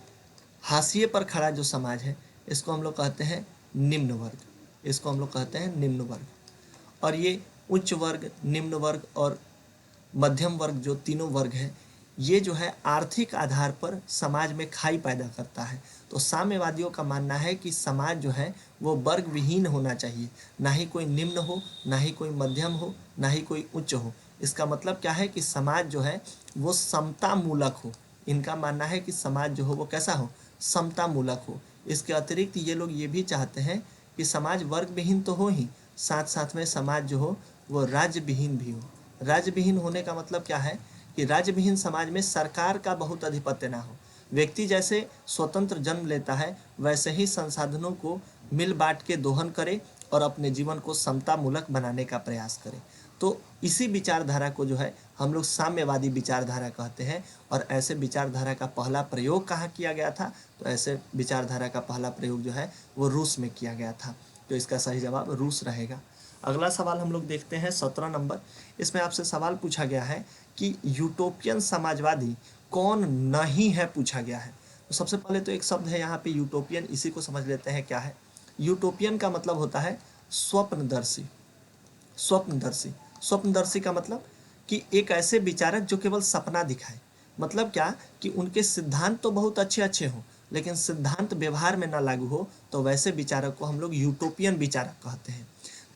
Speaker 1: हाशिए पर खड़ा जो समाज है इसको हम लोग कहते हैं निम्न वर्ग, इसको हम लोग कहते हैं निम्न वर्ग। और ये उच्च वर्ग, निम्न वर्ग और मध्यम वर्ग, जो तीनों वर्ग है, ये जो है आर्थिक आधार पर समाज में खाई पैदा करता है। तो साम्यवादियों का मानना है कि समाज जो है वो वर्ग विहीन होना चाहिए, ना ही कोई निम्न हो, ना ही कोई मध्यम हो, ना ही कोई उच्च हो। इसका मतलब क्या है कि समाज जो है वो समता मूलक हो। इनका मानना है कि समाज जो हो वो कैसा हो? समता मूलक हो। इसके अतिरिक्त ये लोग ये भी चाहते हैं कि समाज वर्ग विहीन तो हो ही, साथ साथ में समाज जो हो वो राज्य विहीन भी हो। राज्य विहीन होने का मतलब क्या है? कि राज्य विहीन समाज में सरकार का बहुत अधिपत्य ना हो। व्यक्ति जैसे स्वतंत्र जन्म लेता है वैसे ही संसाधनों को मिल बांट के दोहन करे और अपने जीवन को समतामूलक बनाने का प्रयास करे। तो इसी विचारधारा को जो है हम लोग साम्यवादी विचारधारा कहते हैं। और ऐसे विचारधारा का पहला प्रयोग कहाँ किया गया था? तो ऐसे विचारधारा का पहला प्रयोग जो है वो रूस में किया गया था। तो इसका सही जवाब रूस रहेगा। अगला सवाल हम लोग देखते हैं 17 नंबर। इसमें आपसे सवाल पूछा गया है कि यूटोपियन समाजवादी कौन नहीं है, पूछा गया है। तो सबसे पहले तो एक शब्द है यहाँ पे यूटोपियन, इसी को समझ लेते हैं क्या है। यूटोपियन का मतलब होता है स्वप्नदर्शी। स्वप्नदर्शी, स्वप्नदर्शी का मतलब कि एक ऐसे विचारक जो केवल सपना दिखाए। मतलब क्या कि उनके सिद्धांत तो बहुत अच्छे अच्छे हों, लेकिन सिद्धांत व्यवहार में ना लागू हो, तो वैसे विचारक को हम लोग यूटोपियन विचारक कहते हैं।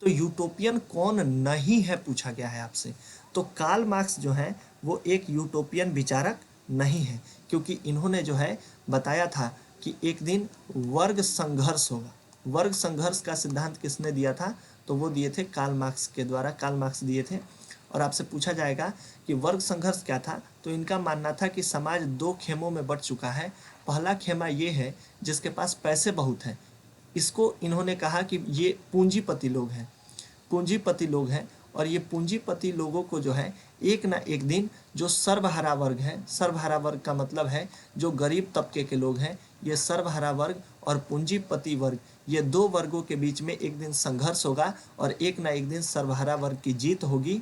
Speaker 1: तो यूटोपियन कौन नहीं है पूछा गया है आपसे। तो कार्ल मार्क्स जो है वो एक यूटोपियन विचारक नहीं है, क्योंकि इन्होंने जो है बताया था कि एक दिन वर्ग संघर्ष होगा। वर्ग संघर्ष का सिद्धांत किसने दिया था? तो वो दिए थे कार्ल मार्क्स के द्वारा, कार्ल मार्क्स दिए थे। और आपसे पूछा जाएगा कि वर्ग संघर्ष क्या था, तो इनका मानना था कि समाज दो खेमों में बट चुका है। पहला खेमा ये है जिसके पास पैसे बहुत हैं, इसको इन्होंने कहा कि ये पूंजीपति लोग हैं, पूंजीपति लोग हैं। और ये पूंजीपति लोगों को जो है एक ना एक दिन जो सर्वहारा वर्ग है, सर्वहारा वर्ग का मतलब है जो गरीब तबके के लोग हैं, ये सर्वहारा वर्ग और पूंजीपति वर्ग, ये दो वर्गों के बीच में एक दिन संघर्ष होगा और एक ना एक दिन सर्वहारा वर्ग की जीत होगी।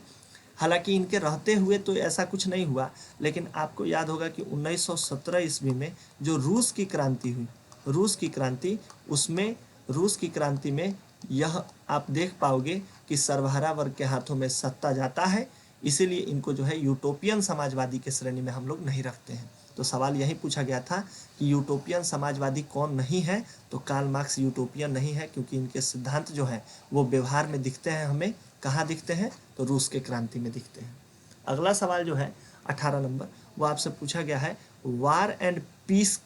Speaker 1: हालांकि इनके रहते हुए तो ऐसा कुछ नहीं हुआ, लेकिन आपको याद होगा कि 1917 ईस्वी में जो रूस की क्रांति हुई, रूस की क्रांति, उसमें रूस की क्रांति में यह आप देख पाओगे कि सर्वहारा वर्ग के हाथों में सत्ता जाता है। इसीलिए इनको जो है यूटोपियन समाजवादी के श्रेणी में हम लोग नहीं रखते हैं। तो सवाल यही पूछा गया था कि यूटोपियन समाजवादी कौन नहीं है, तो कार्ल मार्क्स यूटोपियन नहीं है, क्योंकि इनके सिद्धांत जो हैं वो व्यवहार में दिखते हैं। हमें कहाँ दिखते हैं? तो रूस के क्रांति में दिखते हैं। अगला सवाल जो है 18 नंबर, वो आपसे पूछा गया है वार एंड पीस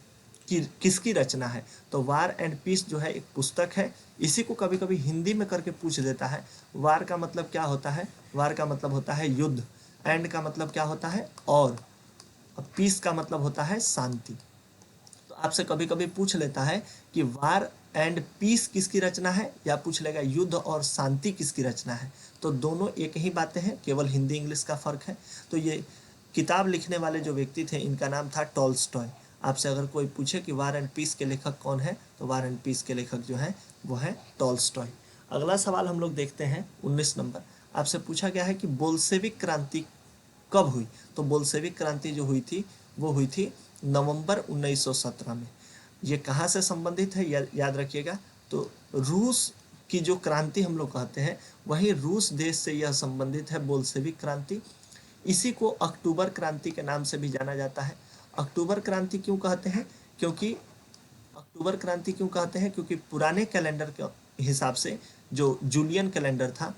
Speaker 1: की किसकी रचना है। तो वार एंड पीस जो है एक पुस्तक है। इसी को कभी कभी हिंदी में करके पूछ देता है। वार का मतलब क्या होता है? वार का मतलब होता है युद्ध। एंड का मतलब क्या होता है? और पीस का मतलब होता है शांति। तो आपसे कभी कभी पूछ लेता है कि वार एंड पीस किसकी रचना है, या पूछ लेगा युद्ध और शांति किसकी रचना है। तो दोनों एक ही बातें हैं, केवल हिंदी इंग्लिश का फर्क है। तो ये किताब लिखने वाले जो व्यक्ति थे इनका नाम था टॉल्स्टॉय। आपसे अगर कोई पूछे कि वार एंड पीस के लेखक कौन है, तो वार एंड पीस के लेखक जो है वो है टॉल्स्टॉय। अगला सवाल हम लोग देखते हैं 19 नंबर। आपसे पूछा गया है कि बोल्शेविक क्रांति कब हुई। तो बोल्शेविक क्रांति जो हुई थी वो हुई थी नवंबर 1917 में। ये कहाँ से संबंधित है याद रखिएगा। तो रूस की जो क्रांति हम लोग कहते हैं, वहीं रूस देश से यह संबंधित है बोल्शेविक क्रांति। इसी को अक्टूबर क्रांति के नाम से भी जाना जाता है। अक्टूबर क्रांति क्यों कहते हैं? क्योंकि अक्टूबर क्रांति क्यों कहते हैं? क्योंकि पुराने कैलेंडर के हिसाब से जो जूलियन कैलेंडर था,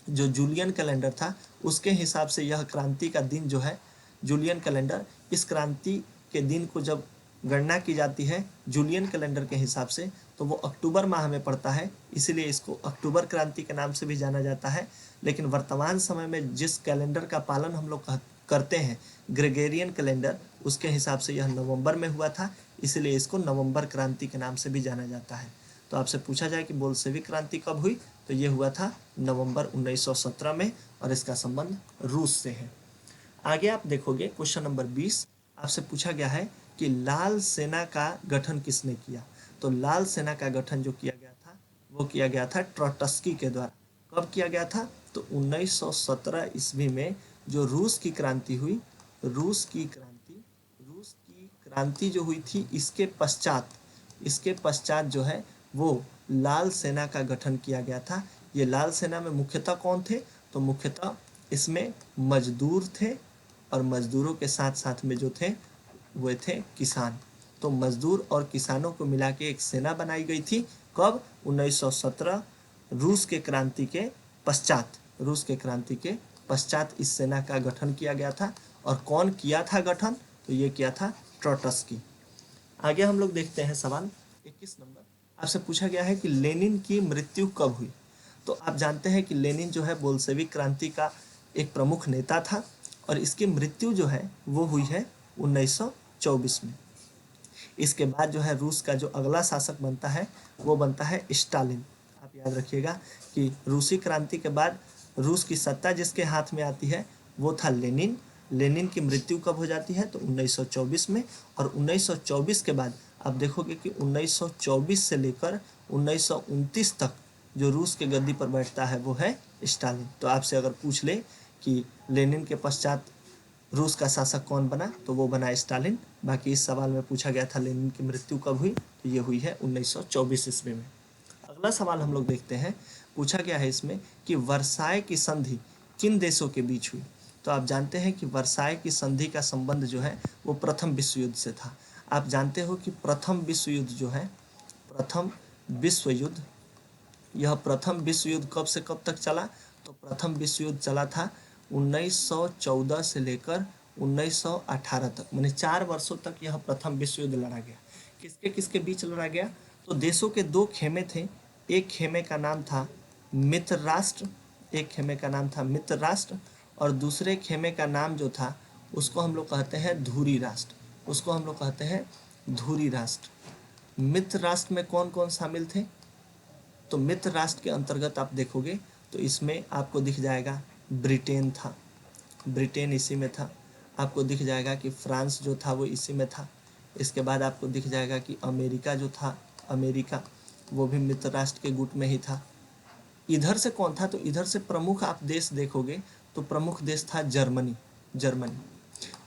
Speaker 1: जो जूलियन कैलेंडर था उसके हिसाब से यह क्रांति का दिन जो है, जूलियन कैलेंडर, इस क्रांति के दिन को जब गणना की जाती है जूलियन कैलेंडर के हिसाब से, तो वो अक्टूबर माह में पड़ता है। इसीलिए इसको अक्टूबर क्रांति के नाम से भी जाना जाता है। लेकिन वर्तमान समय में जिस कैलेंडर का पालन हम लोग करते हैं, ग्रेगोरियन कैलेंडर, उसके हिसाब से यह नवंबर में हुआ था, इसलिए इसको नवंबर क्रांति के नाम से भी जाना जाता है। तो आपसे पूछा जाए कि बोल्शेविक क्रांति कब हुई, तो ये हुआ था नवंबर 1917 में, और इसका संबंध रूस से है। आगे आप देखोगे क्वेश्चन नंबर 20, आपसे पूछा गया है कि लाल सेना का गठन किसने किया। तो लाल सेना का गठन जो किया गया था वो किया गया था ट्रोट्स्की के द्वारा। कब किया गया था? तो 1917 ईस्वी में जो रूस की क्रांति हुई, रूस की क्रांति जो हुई थी, इसके पश्चात जो है वो लाल सेना का गठन किया गया था। ये लाल सेना में मुख्यतः कौन थे? तो मुख्यतः इसमें मजदूर थे, और मजदूरों के साथ साथ में जो थे वो थे किसान। तो मजदूर और किसानों को मिला के एक सेना बनाई गई थी। कब? 1917 रूस के क्रांति के पश्चात, रूस के क्रांति के पश्चात इस सेना का गठन किया गया था। और कौन किया था गठन? तो ये किया था ट्रोट्स्की। आगे हम लोग देखते हैं सवाल 21 नंबर। आपसे पूछा गया है कि लेनिन की मृत्यु कब हुई। तो आप जानते हैं कि लेनिन जो है बोल्शेविक क्रांति का एक प्रमुख नेता था, और इसकी मृत्यु जो है वो हुई है 1924 में। इसके बाद जो है रूस का जो अगला शासक बनता है वो बनता है स्टालिन। आप याद रखिएगा कि रूसी क्रांति के बाद रूस की सत्ता जिसके हाथ में आती है वो था लेनिन। लेनिन की मृत्यु कब हो जाती है? तो 1924 में। और 1924 के बाद आप देखोगे कि 1924 से लेकर 1929 तक जो रूस के गद्दी पर बैठता है वो है स्टालिन। तो आपसे अगर पूछ ले कि लेनिन के पश्चात रूस का शासक कौन बना, तो वो बना स्टालिन। बाकी इस सवाल में पूछा गया था लेनिन की मृत्यु कब हुई, तो ये हुई है 1924 ईस्वी में। अगला सवाल हम लोग देखते हैं, पूछा गया है इसमें कि वर्साय की संधि किन देशों के बीच हुई। तो आप जानते हैं कि वर्साय की संधि का संबंध जो है वो प्रथम विश्व युद्ध से था। आप जानते हो कि प्रथम विश्व युद्ध जो है, प्रथम विश्व युद्ध, यह प्रथम विश्व युद्ध कब से कब तक चला। तो प्रथम विश्व युद्ध चला था 1914 से लेकर 1918 तक, माने 4 वर्षों तक यह प्रथम विश्व युद्ध लड़ा गया। किसके किसके बीच लड़ा गया। तो देशों के दो खेमे थे। एक खेमे का नाम था मित्र राष्ट्र, एक खेमे का नाम था मित्र राष्ट्र, और दूसरे खेमे का नाम जो था उसको हम लोग कहते हैं धुरी राष्ट्र, उसको हम लोग कहते हैं धुरी राष्ट्र। मित्र राष्ट्र में कौन कौन शामिल थे। तो मित्र राष्ट्र के अंतर्गत आप देखोगे तो इसमें आपको दिख जाएगा ब्रिटेन था, ब्रिटेन इसी में था। आपको दिख जाएगा कि फ्रांस जो था वो इसी में था। इसके बाद आपको दिख जाएगा कि अमेरिका जो था, अमेरिका वो भी मित्र राष्ट्र के गुट में ही था। इधर से कौन था। तो इधर से प्रमुख आप देश देखोगे तो प्रमुख देश था जर्मनी, जर्मनी।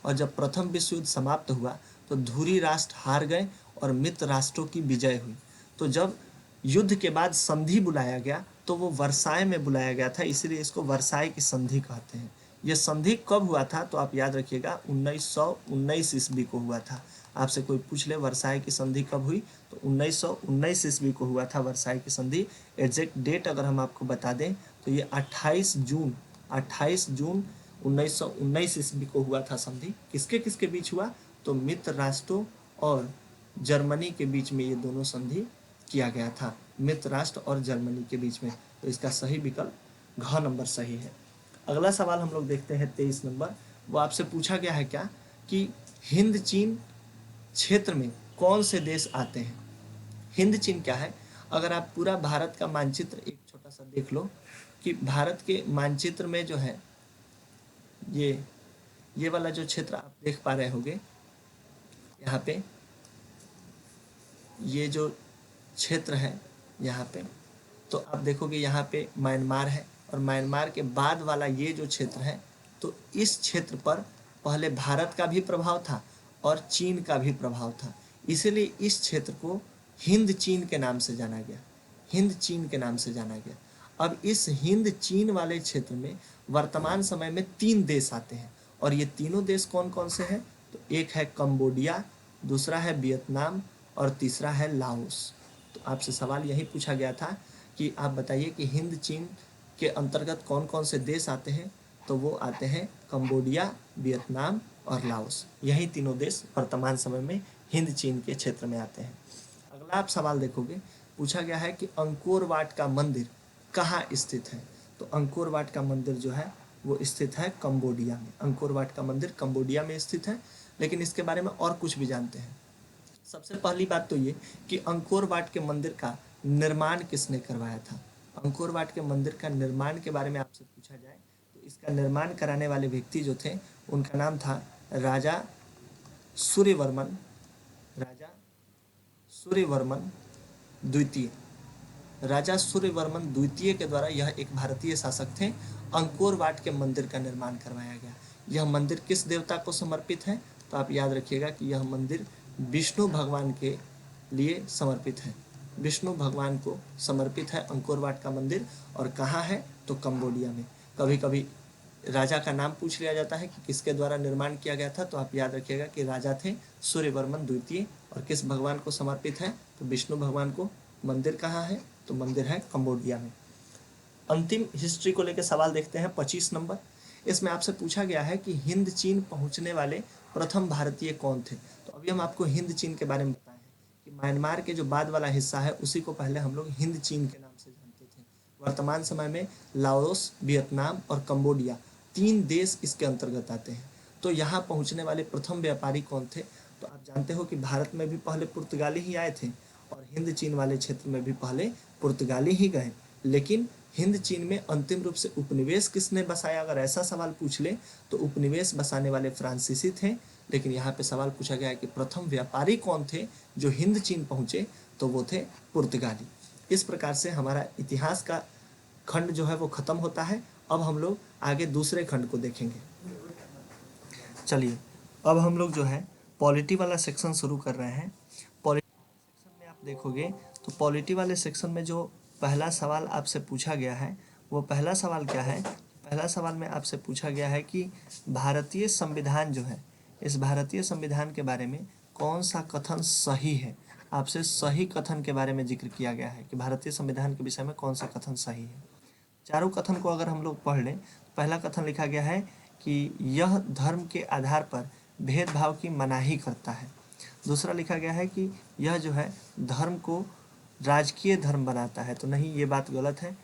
Speaker 1: और जब प्रथम विश्व युद्ध समाप्त हुआ तो धुरी राष्ट्र हार गए और मित्र राष्ट्रों की विजय हुई। तो जब युद्ध के बाद संधि बुलाया गया तो वो वर्साय में बुलाया गया था, इसीलिए इसको वर्साय की संधि कहते हैं। ये संधि कब हुआ था। तो आप याद रखिएगा 1919 ईस्वी को हुआ था। आपसे कोई पूछ ले वर्साय की संधि कब हुई तो 1919 ईस्वी को हुआ था वर्साय की संधि। एग्जैक्ट डेट अगर हम आपको बता दें तो ये 28 जून 1919 ईस्वी को हुआ था संधि। किसके किसके बीच हुआ। तो मित्र राष्ट्रों और जर्मनी के बीच में ये दोनों संधि किया गया था, मित्र राष्ट्र और जर्मनी के बीच में। तो इसका सही विकल्प घ नंबर सही है। अगला सवाल हम लोग देखते हैं 23 नंबर। वो आपसे पूछा गया है क्या कि हिंद चीन क्षेत्र में कौन से देश आते हैं। हिंद चीन क्या है। अगर आप पूरा भारत का मानचित्र एक छोटा सा देख लो कि भारत के मानचित्र में जो है ये वाला जो क्षेत्र आप देख पा रहे होंगे, यहाँ पे ये जो क्षेत्र है यहाँ पे, तो आप देखोगे यहाँ पे म्यांमार है और म्यांमार के बाद वाला ये जो क्षेत्र है, तो इस क्षेत्र पर पहले भारत का भी प्रभाव था और चीन का भी प्रभाव था, इसीलिए इस क्षेत्र को हिंद चीन के नाम से जाना गया, हिंद चीन के नाम से जाना गया। अब इस हिंद चीन वाले क्षेत्र में वर्तमान समय में 3 देश आते हैं और ये तीनों देश कौन कौन से हैं। तो एक है कंबोडिया, दूसरा है वियतनाम और तीसरा है लाओस। तो आपसे सवाल यही पूछा गया था कि आप बताइए कि हिंद चीन के अंतर्गत कौन कौन से देश आते हैं। तो वो आते हैं कंबोडिया, वियतनाम और लाओस। यही तीनों देश वर्तमान समय में हिंद चीन के क्षेत्र में आते हैं। अगला आप सवाल देखोगे, पूछा गया है कि अंकोर वाट का मंदिर कहाँ स्थित है। तो अंकोर वाट का मंदिर जो है वो स्थित है कंबोडिया में। अंकोर वाट का मंदिर कंबोडिया में स्थित है। लेकिन इसके बारे में और कुछ भी जानते हैं। सबसे पहली बात तो ये कि अंकोर वाट के मंदिर का निर्माण किसने करवाया था। अंकोर वाट के मंदिर का निर्माण के बारे में आपसे पूछा जाए तो इसका निर्माण कराने वाले व्यक्ति जो थे उनका नाम था राजा सूर्यवर्मन, राजा सूर्यवर्मन द्वितीय। राजा सूर्यवर्मन द्वितीय के द्वारा यह एक भारतीय शासक थे। अंकोर वाट के मंदिर का निर्माण करवाया गया। यह मंदिर किस देवता को समर्पित है। तो आप याद रखिएगा कि यह मंदिर विष्णु भगवान के लिए समर्पित है, विष्णु भगवान को समर्पित है अंकोर वाट का मंदिर। और कहाँ है तो कंबोडिया में। कभी कभी राजा का नाम पूछ लिया जाता है कि किसके द्वारा निर्माण किया गया था। तो आप याद रखिएगा कि राजा थे सूर्यवर्मन द्वितीय और किस भगवान को समर्पित है तो विष्णु भगवान को। मंदिर कहाँ है तो मंदिर है कंबोडिया में। अंतिम हिस्ट्री को लेकर सवाल देखते हैं 25 नंबर। इसमें आपसे पूछा गया है कि हिंद चीन पहुंचने वाले प्रथम भारतीय कौन थे। तो अभी हम आपको हिंद चीन के बारे में बताए हैं कि म्यांमार के जो बाद वाला हिस्सा है उसी को पहले हम लोग हिंद चीन के नाम से जानते थे। वर्तमान समय में लाओस, वियतनाम और कंबोडिया 3 देश इसके अंतर्गत आते हैं। तो यहाँ पहुँचने वाले प्रथम व्यापारी कौन थे। तो आप जानते हो कि भारत में भी पहले पुर्तगाली ही आए थे और हिंद चीन वाले क्षेत्र में भी पहले पुर्तगाली ही गए। लेकिन हिंद चीन में अंतिम रूप से उपनिवेश किसने बसाया, अगर ऐसा सवाल पूछ ले तो उपनिवेश बसाने वाले फ्रांसीसी थे। लेकिन यहाँ पे सवाल पूछा गया है कि प्रथम व्यापारी कौन थे जो हिंद चीन पहुंचे, तो वो थे पुर्तगाली। इस प्रकार से हमारा इतिहास का खंड जो है वो खत्म होता है। अब हम लोग आगे दूसरे खंड को देखेंगे। चलिए अब हम लोग जो है पॉलिटी वाला सेक्शन शुरू कर रहे हैं। पॉलिटी सेक्शन में आप देखोगे तो पॉलिटी वाले सेक्शन में जो पहला सवाल आपसे पूछा गया है, वो पहला सवाल क्या है? पहला सवाल में आपसे पूछा गया है कि भारतीय संविधान जो है, इस भारतीय संविधान के बारे में कौन सा कथन सही है? आपसे सही कथन के बारे में जिक्र किया गया है कि भारतीय संविधान के विषय में कौन सा कथन सही है। चारों कथन को अगर हम लोग पढ़ लें, पहला कथन लिखा गया है कि यह धर्म के आधार पर भेदभाव की मनाही करता है। दूसरा लिखा गया है कि यह जो है धर्म को राजकीय धर्म बनाता है। तो नहीं, ये बात गलत है।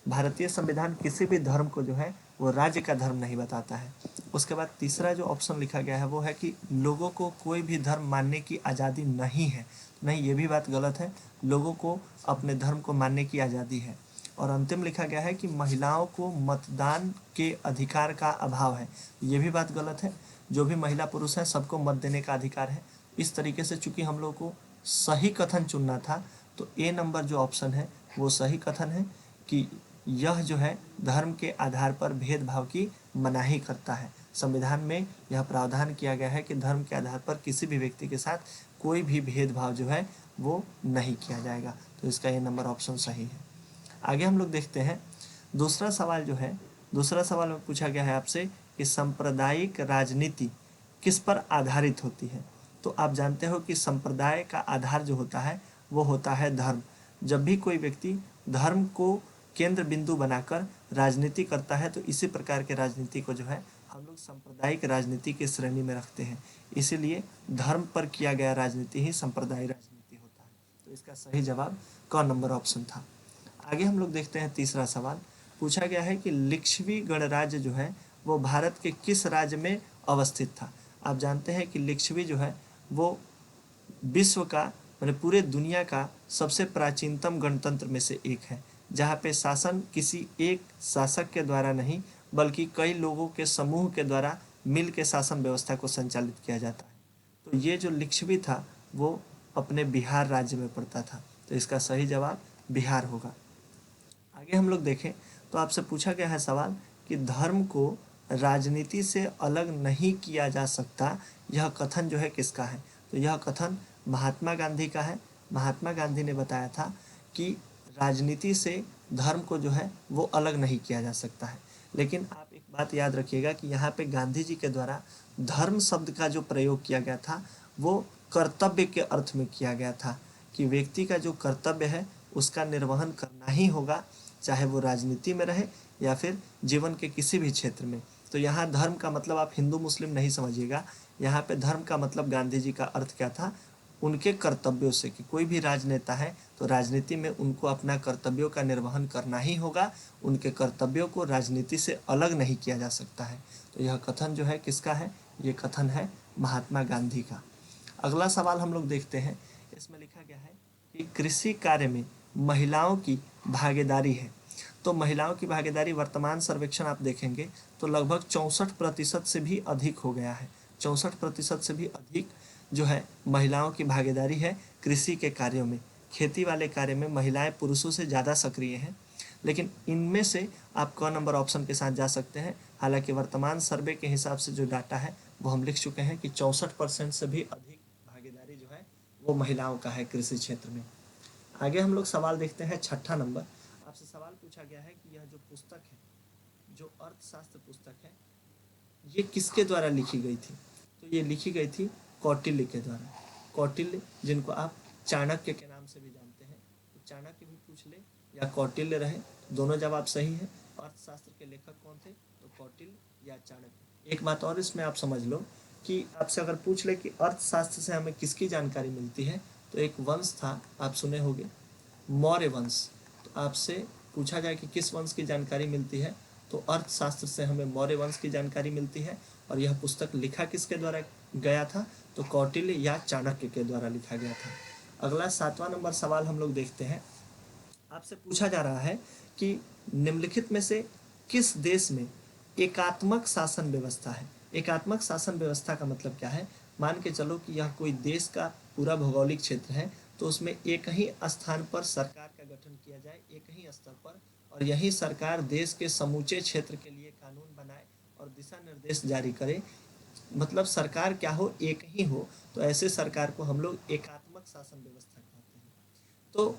Speaker 1: भारतीय संविधान किसी भी धर्म को जो है वो राज्य का धर्म नहीं बताता है। उसके बाद तीसरा जो ऑप्शन लिखा गया है वो है कि लोगों को कोई भी धर्म मानने की आज़ादी नहीं है। नहीं, ये भी बात गलत है। लोगों को अपने धर्म को मानने की आज़ादी है। और अंतिम लिखा गया है कि महिलाओं को मतदान के अधिकार का अभाव है। ये भी बात गलत है। जो भी महिला पुरुष है सबको मत देने का अधिकार है। इस तरीके से चूंकि हम लोग को सही कथन चुनना था, तो ए नंबर जो ऑप्शन है वो सही कथन है कि यह जो है धर्म के आधार पर भेदभाव की मनाही करता है। संविधान में यह प्रावधान किया गया है कि धर्म के आधार पर किसी भी व्यक्ति के साथ कोई भी भेदभाव जो है वो नहीं किया जाएगा। तो इसका ए नंबर ऑप्शन सही है। आगे हम लोग देखते हैं दूसरा सवाल जो है, दूसरा सवाल में पूछा गया है आपसे कि सांप्रदायिक राजनीति किस पर आधारित होती है। तो आप जानते हो कि संप्रदाय का आधार जो होता है वो होता है धर्म। जब भी कोई व्यक्ति धर्म को केंद्र बिंदु बनाकर राजनीति करता है तो इसी प्रकार के राजनीति को जो है हम लोग सांप्रदायिक राजनीति की श्रेणी में रखते हैं। इसीलिए धर्म पर किया गया राजनीति ही सांप्रदायिक राजनीति होता है। तो इसका सही जवाब क नंबर ऑप्शन था। आगे हम लोग देखते हैं तीसरा सवाल। पूछा गया है कि लिच्छवी गणराज्य जो है वो भारत के किस राज्य में अवस्थित था। आप जानते हैं कि लिच्छवी जो है वो विश्व का मतलब पूरे दुनिया का सबसे प्राचीनतम गणतंत्र में से एक है, जहाँ पे शासन किसी एक शासक के द्वारा नहीं बल्कि कई लोगों के समूह के द्वारा मिल के शासन व्यवस्था को संचालित किया जाता है। तो ये जो लिच्छवी था वो अपने बिहार राज्य में पड़ता था। तो इसका सही जवाब बिहार होगा। आगे हम लोग देखें तो आपसे पूछा गया है सवाल कि धर्म को राजनीति से अलग नहीं किया जा सकता, यह कथन जो है किसका है। तो यह कथन महात्मा गांधी का है। महात्मा गांधी ने बताया था कि राजनीति से धर्म को जो है वो अलग नहीं किया जा सकता है। लेकिन आप एक बात याद रखिएगा कि यहाँ पे गांधी जी के द्वारा धर्म शब्द का जो प्रयोग किया गया था वो कर्तव्य के अर्थ में किया गया था कि व्यक्ति का जो कर्तव्य है उसका निर्वहन करना ही होगा, चाहे वो राजनीति में रहे या फिर जीवन के किसी भी क्षेत्र में। तो यहाँ धर्म का मतलब आप हिंदू मुस्लिम नहीं समझिएगा। यहाँ पे धर्म का मतलब गांधी जी का अर्थ क्या था, उनके कर्तव्यों से, कि कोई भी राजनेता है तो राजनीति में उनको अपना कर्तव्यों का निर्वहन करना ही होगा। उनके कर्तव्यों को राजनीति से अलग नहीं किया जा सकता है। तो यह कथन जो है किसका है, ये कथन है महात्मा गांधी का। अगला सवाल हम लोग देखते हैं। इसमें लिखा गया है कि कृषि कार्य में महिलाओं की भागीदारी है। तो महिलाओं की भागीदारी वर्तमान सर्वेक्षण आप देखेंगे तो लगभग 64% से भी अधिक हो गया है। 64% से भी अधिक जो है महिलाओं की भागीदारी है कृषि के कार्यों में। खेती वाले कार्य में महिलाएं पुरुषों से ज़्यादा सक्रिय हैं। लेकिन इनमें से आप क नंबर ऑप्शन के साथ जा सकते हैं। हालांकि वर्तमान सर्वे के हिसाब से जो डाटा है वो हम लिख चुके हैं कि 64% से भी अधिक भागीदारी जो है वो महिलाओं का है कृषि क्षेत्र में। आगे हम लोग सवाल देखते हैं छठा नंबर। आपसे सवाल पूछा गया है कि यह जो पुस्तक है, जो अर्थशास्त्र पुस्तक है, ये किसके द्वारा लिखी गई थी। तो ये लिखी गई थी कौटिल्य के द्वारा। कौटिल्य जिनको आप चाणक्य के नाम से भी जानते हैं, तो चाणक्य भी पूछ ले या कौटिल्य रहे, दोनों जवाब सही है। अर्थशास्त्र के लेखक कौन थे, तो कौटिल्य या चाणक्य। एक बात और इसमें आप समझ लो कि आपसे अगर पूछ ले कि अर्थशास्त्र से हमें किसकी जानकारी मिलती है, तो एक वंश था, आप सुने होंगे, मौर्य वंश। तो आपसे पूछा जाए कि किस वंश की जानकारी मिलती है, तो अर्थशास्त्र से हमें मौर्य वंश की जानकारी मिलती है। और यह पुस्तक लिखा किसके द्वारा गया था, तो कौटिल्य या चाणक्य के द्वारा लिखा गया था। अगला 7वां नंबर सवाल हम लोग देखते हैं। आपसे पूछा जा रहा है कि निम्नलिखित में से किस देश में एकात्मक शासन व्यवस्था है। एकात्मक शासन व्यवस्था का मतलब क्या है, मान के चलो कि यह कोई देश का पूरा भौगोलिक क्षेत्र है, तो उसमें एक ही स्थान पर सरकार का गठन किया जाए, एक ही स्तर पर, और यही सरकार देश के समूचे क्षेत्र के लिए कानून बनाए और दिशा निर्देश जारी करे। मतलब सरकार क्या हो, एक ही हो। तो ऐसे सरकार को हम लोग एकात्मक शासन व्यवस्था कहते हैं। तो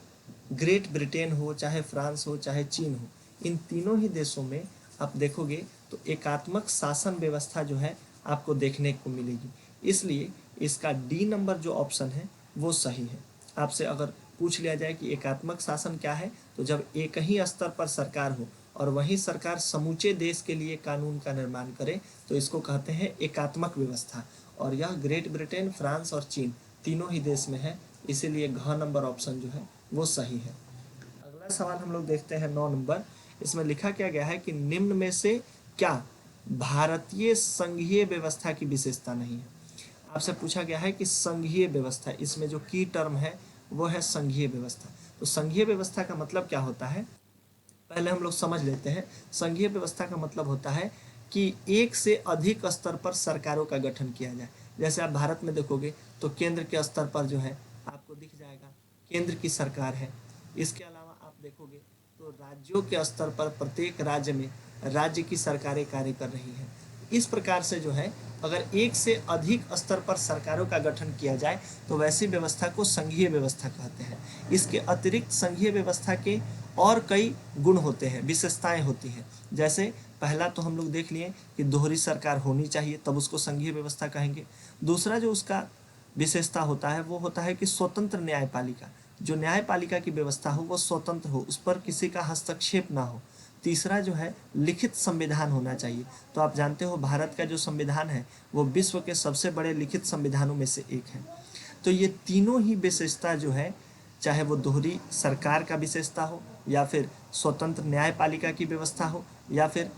Speaker 1: ग्रेट ब्रिटेन हो, चाहे फ्रांस हो, चाहे चीन हो, इन तीनों ही देशों में आप देखोगे तो एकात्मक शासन व्यवस्था जो है आपको देखने को मिलेगी। इसलिए इसका डी नंबर जो ऑप्शन है वो सही है। आपसे अगर पूछ लिया जाए कि एकात्मक शासन क्या है, तो जब एक ही स्तर पर सरकार हो और वही सरकार समूचे देश के लिए कानून का निर्माण करे तो इसको कहते हैं एकात्मक व्यवस्था। और यह ग्रेट ब्रिटेन, फ्रांस और चीन तीनों ही देश में है, इसीलिए घ नंबर ऑप्शन जो है वो सही है। अगला सवाल हम लोग देखते हैं 9 नंबर। इसमें लिखा क्या गया है कि निम्न में से क्या भारतीय संघीय व्यवस्था की विशेषता नहीं है। आपसे पूछा गया है कि संघीय व्यवस्था, इसमें जो की टर्म है वो है संघीय व्यवस्था। तो संघीय व्यवस्था का मतलब क्या होता है, पहले हम लोग समझ लेते हैं। संघीय व्यवस्था का मतलब होता है कि एक से अधिक स्तर पर सरकारों का गठन किया जाए। जैसे आप भारत में देखोगे तो केंद्र के स्तर पर जो है आपको दिख जाएगा केंद्र की सरकार है। इसके अलावा आप देखोगे तो राज्यों के स्तर पर प्रत्येक राज्य में राज्य की सरकारें कार्य कर रही हैं। इस प्रकार से जो है अगर एक से अधिक स्तर पर सरकारों का गठन किया जाए तो वैसी व्यवस्था को संघीय व्यवस्था कहते हैं। इसके अतिरिक्त संघीय व्यवस्था के और कई गुण होते हैं, विशेषताएं होती हैं। जैसे पहला तो हम लोग देख लिए कि दोहरी सरकार होनी चाहिए, तब उसको संघीय व्यवस्था कहेंगे। दूसरा जो उसका विशेषता होता है वो होता है कि स्वतंत्र न्यायपालिका, जो न्यायपालिका की व्यवस्था हो वो स्वतंत्र हो, उस पर किसी का हस्तक्षेप ना हो। तीसरा जो है लिखित संविधान होना चाहिए। तो आप जानते हो भारत का जो संविधान है वो विश्व के सबसे बड़े लिखित संविधानों में से एक है। तो ये तीनों ही विशेषता जो है, चाहे वो दोहरी सरकार का विशेषता हो या फिर स्वतंत्र न्यायपालिका की व्यवस्था हो या फिर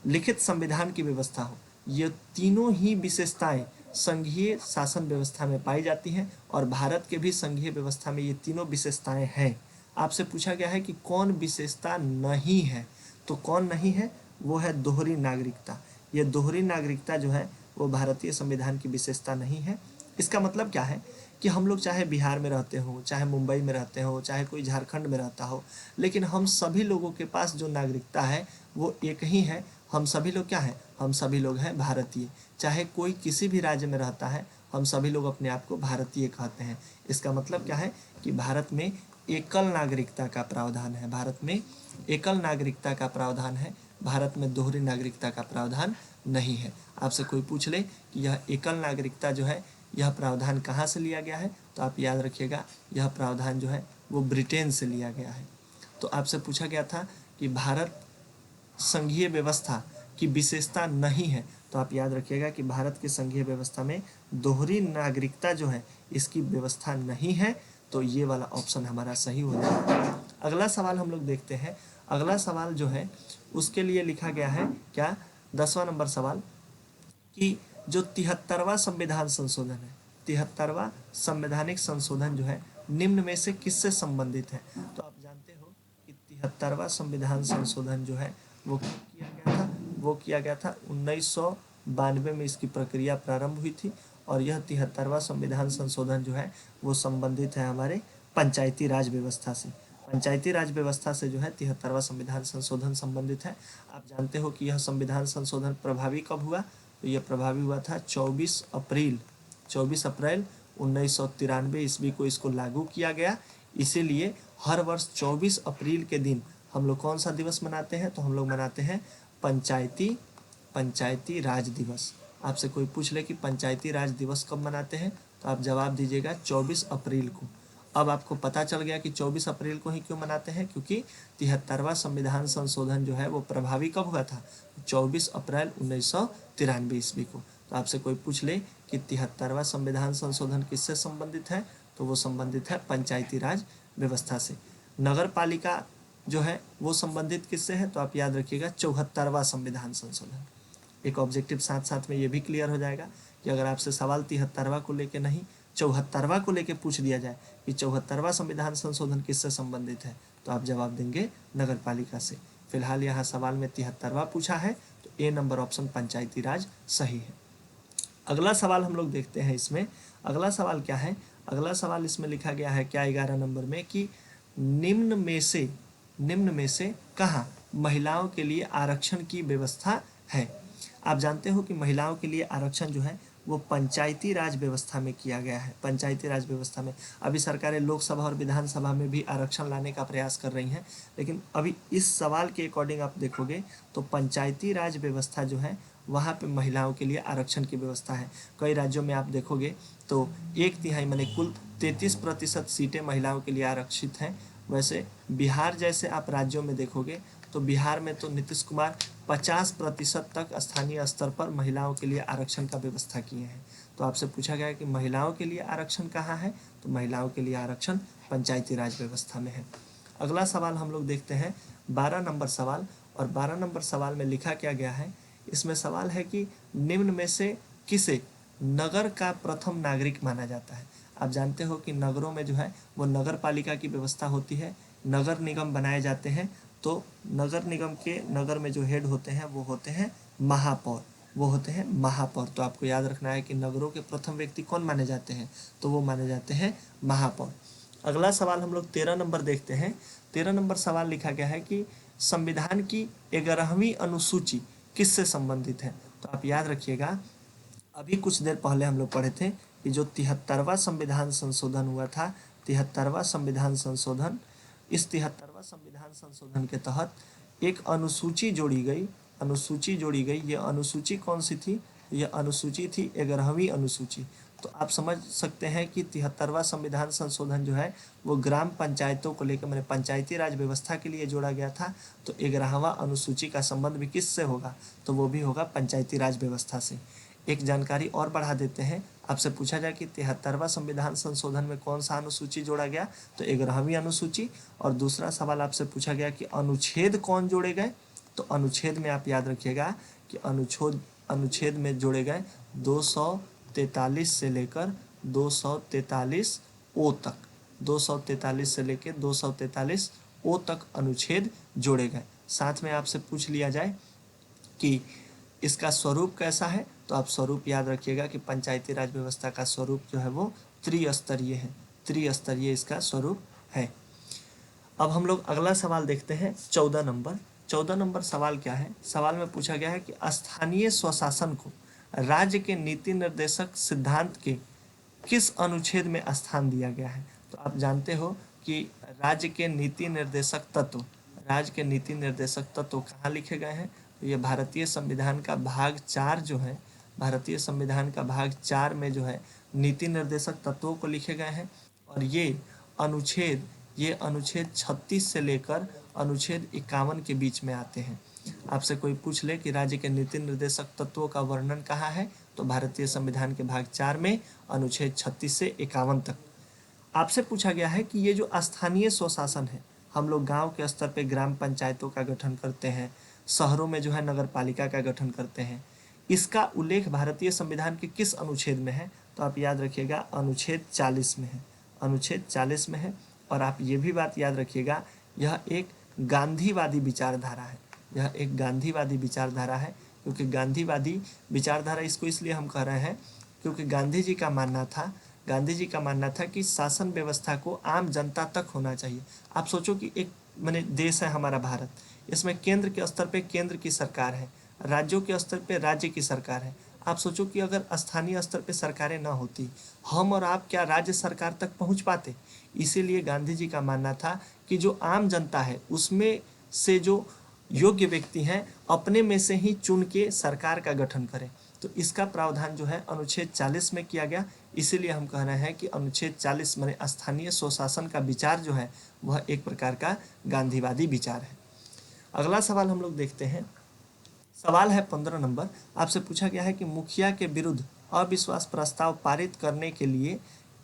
Speaker 1: लिखित संविधान की व्यवस्था हो, ये तीनों ही विशेषताएं संघीय शासन व्यवस्था में पाई जाती हैं और भारत के भी संघीय व्यवस्था में ये तीनों विशेषताएं हैं। आपसे पूछा गया है कि कौन विशेषता नहीं है, तो कौन नहीं है, वो है दोहरी नागरिकता। ये दोहरी नागरिकता जो है वो भारतीय संविधान की विशेषता नहीं है। इसका मतलब क्या है कि हम लोग चाहे बिहार में रहते हो, चाहे मुंबई में रहते हो, चाहे कोई झारखंड में रहता हो, लेकिन हम सभी लोगों के पास जो नागरिकता है वो एक ही है। हम सभी लोग क्या हैं, हम सभी लोग हैं भारतीय। चाहे कोई किसी भी राज्य में रहता है, हम सभी लोग अपने आप को भारतीय कहते हैं। इसका मतलब क्या है कि भारत में एकल नागरिकता का प्रावधान है, भारत में एकल नागरिकता का प्रावधान है, भारत में दोहरी नागरिकता का प्रावधान नहीं है। आपसे कोई पूछ ले कि यह एकल नागरिकता जो है यह प्रावधान कहाँ से लिया गया है, तो आप याद रखिएगा यह प्रावधान जो है वो ब्रिटेन से लिया गया है। तो आपसे पूछा गया था कि भारत संघीय व्यवस्था की विशेषता नहीं है, तो आप याद रखिएगा कि भारत की संघीय व्यवस्था में दोहरी नागरिकता जो है इसकी व्यवस्था नहीं है। तो ये वाला ऑप्शन हमारा सही हो जाएगा। अगला सवाल हम लोग देखते हैं। अगला सवाल जो है उसके लिए लिखा गया है क्या, 10वां नंबर सवाल, कि जो 73वां संविधान संशोधन है, 73वां संवैधानिक संशोधन जो है निम्न में से किससे संबंधित है। तो आप जानते हो कि 73वां संविधान संशोधन जो है वो किया गया था, वो किया गया था 1992 में इसकी प्रक्रिया प्रारंभ हुई थी। और यह 73वां संविधान संशोधन जो है वो संबंधित है हमारे पंचायती राज व्यवस्था से। पंचायती राज व्यवस्था से जो है 73वां संविधान संशोधन संबंधित है। आप जानते हो कि यह संविधान संशोधन प्रभावी कब हुआ, तो यह प्रभावी हुआ था 24 अप्रैल 1993 ईस्वी को इसको लागू किया गया। इसीलिए हर वर्ष 24 अप्रैल के दिन हम लोग कौन सा दिवस मनाते हैं, तो हम लोग मनाते हैं पंचायती राज दिवस। आपसे कोई पूछ ले कि पंचायती राज दिवस कब मनाते हैं, तो आप जवाब दीजिएगा 24 अप्रैल को। अब आपको पता चल गया कि 24 अप्रैल को ही क्यों मनाते हैं, क्योंकि 73वां संविधान संशोधन जो है वो प्रभावी कब हुआ था, 24 अप्रैल 1993 ईस्वी को। तो आपसे कोई पूछ ले कि 73वां संविधान संशोधन किससे संबंधित है, तो वो संबंधित है पंचायती राज व्यवस्था से। नगर पालिका जो है वो संबंधित किससे है, तो आप याद रखिएगा 74वां संविधान संशोधन। एक ऑब्जेक्टिव साथ साथ में ये भी क्लियर हो जाएगा कि अगर आपसे सवाल 73वां को लेके नहीं 74वां को लेके पूछ दिया जाए कि 74वां संविधान संशोधन किससे संबंधित है, तो आप जवाब देंगे नगर पालिका से। फिलहाल यहाँ सवाल में 73वां पूछा है, तो ए नंबर ऑप्शन पंचायती राज सही है। अगला सवाल हम लोग देखते हैं। इसमें अगला सवाल क्या है, अगला सवाल इसमें लिखा गया है क्या 11 नंबर में, कि निम्न में से कहाँ महिलाओं के लिए आरक्षण की व्यवस्था है। आप जानते हो कि महिलाओं के लिए आरक्षण जो है वो पंचायती राज व्यवस्था में किया गया है। पंचायती राज व्यवस्था में अभी सरकारें लोकसभा और विधानसभा में भी आरक्षण लाने का प्रयास कर रही हैं, लेकिन अभी इस सवाल के अकॉर्डिंग आप देखोगे तो पंचायती राज व्यवस्था जो है वहाँ पे महिलाओं के लिए आरक्षण की व्यवस्था है। कई राज्यों में आप देखोगे तो 1/3 माने कुल 33% सीटें महिलाओं के लिए आरक्षित हैं। वैसे बिहार जैसे आप राज्यों में देखोगे तो बिहार में तो नीतीश कुमार 50% तक स्थानीय स्तर पर महिलाओं के लिए आरक्षण का व्यवस्था किए हैं। तो आपसे पूछा गया है कि महिलाओं के लिए आरक्षण कहाँ है, तो महिलाओं के लिए आरक्षण पंचायती राज व्यवस्था में है। अगला सवाल हम लोग देखते हैं 12 नंबर सवाल, और 12 नंबर सवाल में लिखा क्या गया है। इसमें सवाल है कि निम्न में से किसे नगर का प्रथम नागरिक माना जाता है। आप जानते हो कि नगरों में जो है वो नगर पालिका की व्यवस्था होती है, नगर निगम बनाए जाते हैं। तो नगर निगम के नगर में जो हेड होते हैं वो होते हैं महापौर, वो होते हैं महापौर। तो आपको याद रखना है कि नगरों के प्रथम व्यक्ति कौन माने जाते हैं, तो वो माने जाते हैं महापौर। अगला सवाल हम लोग 13 नंबर देखते हैं। 13 नंबर सवाल लिखा गया है कि संविधान की 11वीं अनुसूची किससे संबंधित है। तो आप याद रखिएगा, अभी कुछ देर पहले हम लोग पढ़े थे कि जो 73वां संविधान संशोधन हुआ था, 73वां संविधान संशोधन, इस 73वां संविधान संशोधन के तहत एक अनुसूची जोड़ी गई। अनुसूची जोड़ी गई, ये अनुसूची कौन सी थी, यह अनुसूची थी 11वीं अनुसूची। तो आप समझ सकते हैं कि 73वां संविधान संशोधन जो है वो ग्राम पंचायतों को लेकर, मैंने पंचायती राज व्यवस्था के लिए जोड़ा गया था। तो 11वां अनुसूची का संबंध भी किससे होगा, तो वो भी होगा पंचायती राज व्यवस्था से। एक जानकारी और बढ़ा देते हैं, आपसे पूछा जाए कि 73वां संविधान संशोधन में कौन सा अनुसूची जोड़ा गया, तो 11वीं अनुसूची। और दूसरा सवाल आपसे पूछा गया कि अनुच्छेद कौन जोड़े गए, तो अनुच्छेद में आप याद रखिएगा कि अनुच्छेद में जोड़े गए 243 से लेकर 243 ओ तक, 243 से लेकर 243 ओ तक अनुच्छेद जोड़े गए। साथ में आपसे पूछ लिया जाए कि इसका स्वरूप कैसा है, तो आप स्वरूप याद रखिएगा कि पंचायती राज व्यवस्था का स्वरूप जो है वो त्रिस्तरीय है, त्रिस्तरीय इसका स्वरूप है। अब हम लोग अगला सवाल देखते हैं 14 नंबर। 14 नंबर सवाल क्या है, सवाल में पूछा गया है कि स्थानीय स्वशासन को राज्य के नीति निर्देशक सिद्धांत के किस अनुच्छेद में स्थान दिया गया है। तो आप जानते हो कि राज्य के नीति निर्देशक तत्व, राज्य के नीति निर्देशक तत्व कहाँ लिखे गए हैं, तो ये भारतीय संविधान का भाग 4 जो है, भारतीय संविधान का भाग 4 में जो है नीति निर्देशक तत्वों को लिखे गए हैं। और ये अनुच्छेद 36 से लेकर अनुच्छेद 51 के बीच में आते हैं। आपसे कोई पूछ ले कि राज्य के नीति निर्देशक तत्वों का वर्णन कहाँ है, तो भारतीय संविधान के भाग 4 में अनुच्छेद 36 से 51 तक। आपसे पूछा गया है कि ये जो स्थानीय स्वशासन है, हम लोग गांव के स्तर पे ग्राम पंचायतों का गठन करते हैं, शहरों में जो है नगर पालिका का गठन करते हैं, इसका उल्लेख भारतीय संविधान के किस अनुच्छेद में है, तो आप याद रखिएगा अनुच्छेद 40 में है, अनुच्छेद 40 में है। और आप ये भी बात याद रखिएगा, यह एक गांधीवादी विचारधारा है, यह एक गांधीवादी विचारधारा है। क्योंकि गांधीवादी विचारधारा इसको इसलिए हम कह रहे हैं क्योंकि गांधी जी का मानना था कि शासन व्यवस्था को आम जनता तक होना चाहिए। आप सोचो कि एक माने देश है हमारा भारत, इसमें केंद्र के स्तर पे केंद्र की सरकार है, राज्यों के स्तर पे राज्य की सरकार है। आप सोचो कि अगर स्थानीय स्तर पे सरकारें ना होती, हम और आप क्या राज्य सरकार तक पहुंच पाते। इसीलिए गांधी जी का मानना था कि जो आम जनता है उसमें से जो योग्य व्यक्ति हैं अपने में से ही चुन के सरकार का गठन करें। तो इसका प्रावधान जो है अनुच्छेद 40 में किया गया। इसीलिए हम कह रहे हैं कि अनुच्छेद 40 माने स्थानीय स्वशासन का विचार जो है वह एक प्रकार का गांधीवादी विचार है। अगला सवाल हम लोग देखते हैं, सवाल है 15 नंबर। आपसे पूछा गया है कि मुखिया के विरुद्ध अविश्वास प्रस्ताव पारित करने के लिए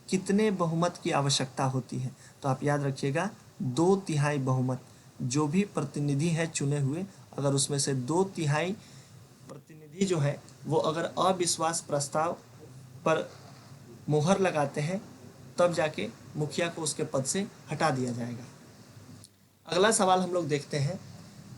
Speaker 1: कितने बहुमत की आवश्यकता होती है। तो आप याद रखिएगा 2/3 बहुमत, जो भी प्रतिनिधि हैं चुने हुए, अगर उसमें से 2/3 प्रतिनिधि जो है वो अगर अविश्वास प्रस्ताव पर मुहर लगाते हैं तब जाके मुखिया को उसके पद से हटा दिया जाएगा। अगला सवाल हम लोग देखते हैं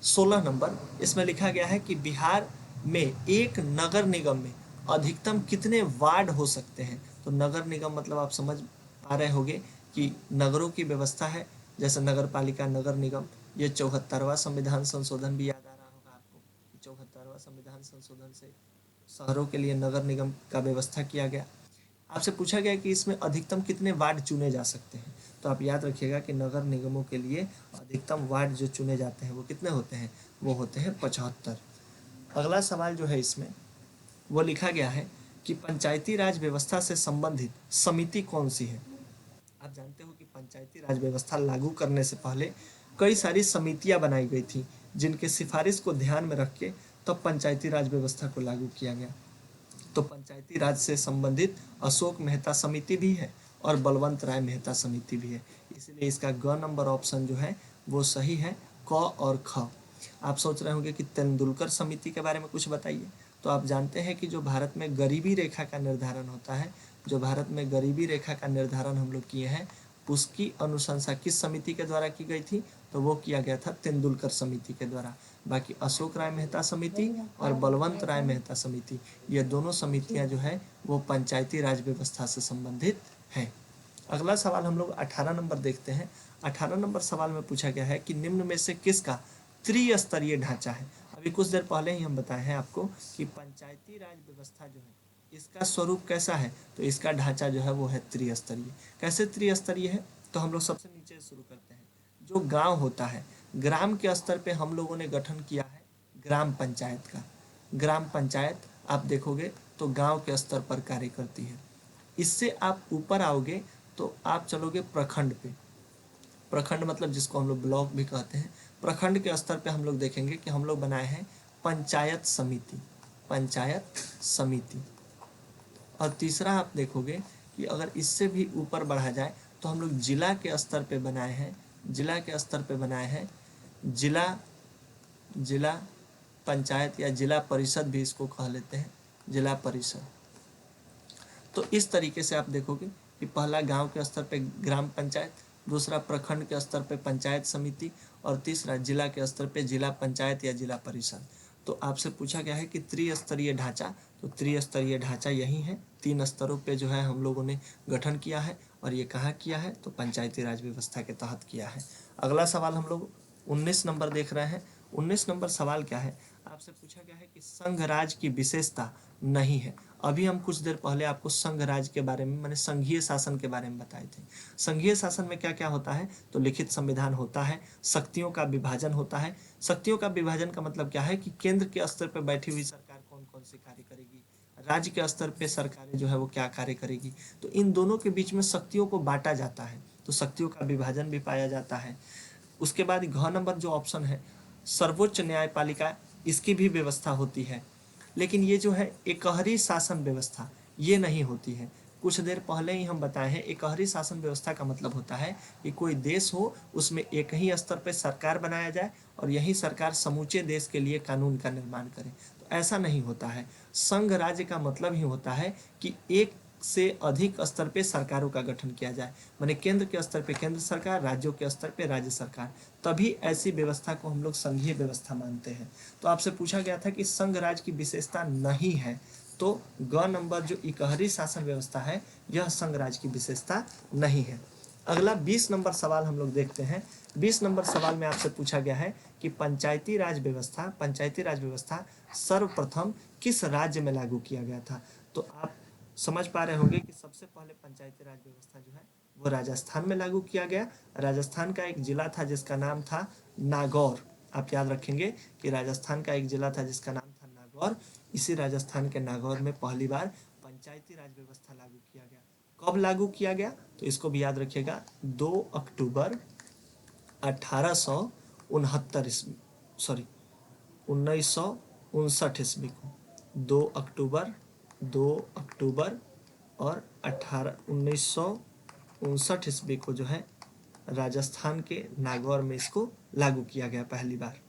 Speaker 1: 16 नंबर। इसमें लिखा गया है कि बिहार में एक नगर निगम में अधिकतम कितने वार्ड हो सकते हैं। तो नगर निगम मतलब आप समझ पा रहे होंगे कि नगरों की व्यवस्था है, जैसे नगर पालिका, नगर निगम। ये 74वां संविधान संशोधन भी याद आ रहा होगा आपको, 74वां संविधान संशोधन से शहरों के लिए नगर निगम का व्यवस्था किया गया। आपसे पूछा गया कि इसमें अधिकतम कितने वार्ड चुने जा सकते हैं, तो आप याद रखिएगा कि नगर निगमों के लिए अधिकतम वार्ड जो चुने जाते हैं वो कितने होते हैं, वो होते हैं 75। अगला सवाल जो है इसमें वो लिखा गया है कि पंचायती राज व्यवस्था से संबंधित समिति कौन सी है। आप जानते हो कि पंचायती राज व्यवस्था लागू करने से पहले कई सारी समितियां बनाई गई थी, जिनके सिफारिश को ध्यान में रख के तब पंचायती राज व्यवस्था को लागू किया गया। तो पंचायती राज से संबंधित अशोक मेहता समिति भी है और बलवंत राय मेहता समिति भी है, इसलिए इसका ग नंबर ऑप्शन जो है वो सही है, क और ख। आप सोच रहे होंगे कि तेंदुलकर समिति के बारे में कुछ बताइए। तो आप जानते हैं कि जो भारत में गरीबी रेखा का निर्धारण होता है, जो भारत में गरीबी रेखा का निर्धारण हम लोग किए हैं, उसकी अनुशंसा किस समिति के द्वारा की गई थी, तो वो किया गया था तेंदुलकर समिति के द्वारा। बाकी अशोक राय मेहता समिति और बलवंत राय मेहता समिति, ये दोनों समितियां जो है वो पंचायती राज व्यवस्था से संबंधित हैं। अगला सवाल हम लोग 18 नंबर देखते हैं। 18 नंबर सवाल में पूछा गया है कि निम्न में से किसका त्रिस्तरीय ढांचा है। अभी कुछ देर पहले ही हम बताए हैं आपको कि पंचायती राज व्यवस्था जो है इसका स्वरूप कैसा है, तो इसका ढांचा जो है वो है त्रिस्तरीय। कैसे त्रिस्तरीय है, तो हम लोग सबसे नीचे शुरू करते हैं। जो गांव होता है, ग्राम के स्तर पे हम लोगों ने गठन किया है ग्राम पंचायत का। ग्राम पंचायत आप देखोगे तो गांव के स्तर पर कार्य करती है। इससे आप ऊपर आओगे तो आप चलोगे प्रखंड पे। प्रखंड मतलब जिसको हम लोग ब्लॉक भी कहते हैं। प्रखंड के स्तर पे हम लोग देखेंगे कि हम लोग बनाए हैं पंचायत समिति। पंचायत समिति। और तीसरा आप देखोगे कि अगर इससे भी ऊपर बढ़ा जाए तो हम लोग जिला के स्तर पे बनाए हैं, जिला के स्तर पे बनाए हैं जिला जिला पंचायत या जिला परिषद भी इसको कह लेते हैं, जिला परिषद। तो इस तरीके से आप देखोगे कि पहला गांव के स्तर पे ग्राम पंचायत, दूसरा प्रखंड के स्तर पे पंचायत समिति और तीसरा जिला के स्तर पे जिला पंचायत या जिला परिषद। तो आपसे पूछा गया है कि त्रिस्तरीय ढांचा, तो त्रिस्तरीय ढांचा यही है। 3 स्तरों पे जो है हम लोगों ने गठन किया है और ये कहाँ किया है, तो पंचायती राज व्यवस्था के तहत किया है। अगला सवाल हम लोग 19 नंबर देख रहे हैं। 19 नंबर सवाल क्या है, आपसे पूछा गया है कि संघ राज की विशेषता नहीं है। अभी हम कुछ देर पहले आपको संघ राज के बारे में, माने संघीय शासन के बारे में बताए थे। संघीय शासन में क्या क्या होता है, तो लिखित संविधान होता है, शक्तियों का विभाजन होता है। शक्तियों का विभाजन का मतलब क्या है कि केंद्र के स्तर पर बैठी हुई सरकार कौन कौन से कार्य करेगी, राज्य के स्तर पे सरकारें जो है वो क्या कार्य करेगी, तो इन दोनों के बीच में शक्तियों को बांटा जाता है, तो शक्तियों का विभाजन भी पाया जाता है। उसके बाद घ नंबर जो ऑप्शन है, सर्वोच्च न्यायपालिका, इसकी भी व्यवस्था होती है। लेकिन ये जो है एकहरी शासन व्यवस्था, ये नहीं होती है। कुछ देर पहले ही हम बताए हैं एकहरी शासन व्यवस्था का मतलब होता है कि कोई देश हो, उसमें एक ही स्तर पर सरकार बनाया जाए और यही सरकार समूचे देश के लिए कानून का निर्माण करे। तो ऐसा नहीं होता है। संघ राज्य का मतलब ही होता है कि एक से अधिक स्तर पे सरकारों का गठन किया जाए, माने केंद्र के स्तर पे केंद्र सरकार, राज्यों के स्तर पे राज्य सरकार, तभी ऐसी व्यवस्था को हम लोग संघीय व्यवस्था मानते हैं। तो आपसे पूछा गया था कि संघ राज की विशेषता नहीं है, तो ग नंबर जो इकहरी शासन व्यवस्था है यह संघ राज की विशेषता नहीं है। अगला 20 नंबर सवाल हम लोग देखते हैं। 20 नंबर सवाल में आपसे पूछा गया है कि पंचायती राज व्यवस्था सर्वप्रथम किस राज्य में लागू किया गया था। तो आप समझ पा रहे होंगे कि सबसे पहले पंचायती राज व्यवस्था जो है वो राजस्थान में लागू किया गया। राजस्थान का एक जिला था जिसका नाम था नागौर। आप याद रखेंगे कि राजस्थान का एक जिला था जिसका नाम था नागौर। इसी राजस्थान के नागौर में पहली बार पंचायती राज व्यवस्था लागू किया गया। कब लागू किया गया, तो इसको भी याद रखिएगा, 2 अक्टूबर 1869 ईस्वी, सॉरी 1959 ईस्वी को। 2 अक्टूबर 2 अक्टूबर और 1959 ईस्वी को जो है राजस्थान के नागौर में इसको लागू किया गया पहली बार।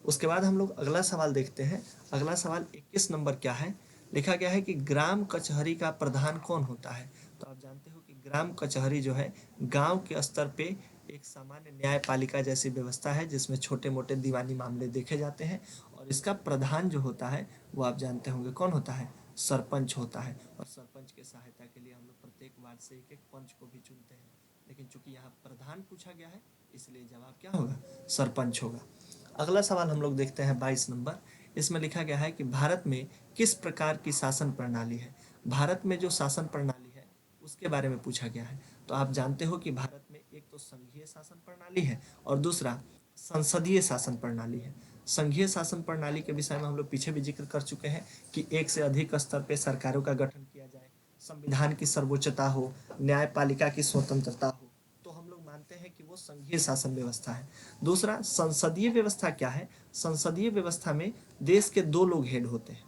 Speaker 1: उसके बाद हम लोग अगला सवाल देखते हैं। अगला सवाल 21 नंबर क्या है, लिखा गया है कि ग्राम कचहरी का प्रधान कौन होता है। तो आप जानते हो कि ग्राम कचहरी जो है गांव के स्तर पे एक सामान्य न्यायपालिका जैसी व्यवस्था है जिसमें छोटे मोटे दीवानी मामले देखे जाते हैं, और इसका प्रधान जो होता है वो आप जानते होंगे कौन होता है, सरपंच होता है। और सरपंच के सहायता के लिए हम लोग प्रत्येक वार्ड से एक एक पंच को भी चुनते हैं, लेकिन चूंकि यहाँ प्रधान पूछा गया है इसलिए जवाब क्या होगा, सरपंच होगा। अगला सवाल हम लोग देखते हैं 22 नंबर। इसमें लिखा गया है कि भारत में किस प्रकार की शासन प्रणाली है। भारत में जो शासन प्रणाली है उसके बारे में पूछा गया है। तो आप जानते हो कि भारत में एक तो संघीय शासन प्रणाली है और दूसरा संसदीय शासन प्रणाली है। संघीय शासन प्रणाली के विषय में हम लोग पीछे भी जिक्र कर चुके हैं कि एक से अधिक स्तर पे सरकारों का गठन किया जाए, संविधान की सर्वोच्चता हो, न्यायपालिका की स्वतंत्रता हो, तो हम लोग मानते हैं कि वो संघीय शासन व्यवस्था है। दूसरा संसदीय व्यवस्था क्या है? संसदीय व्यवस्था में देश के दो लोग हेड होते हैं।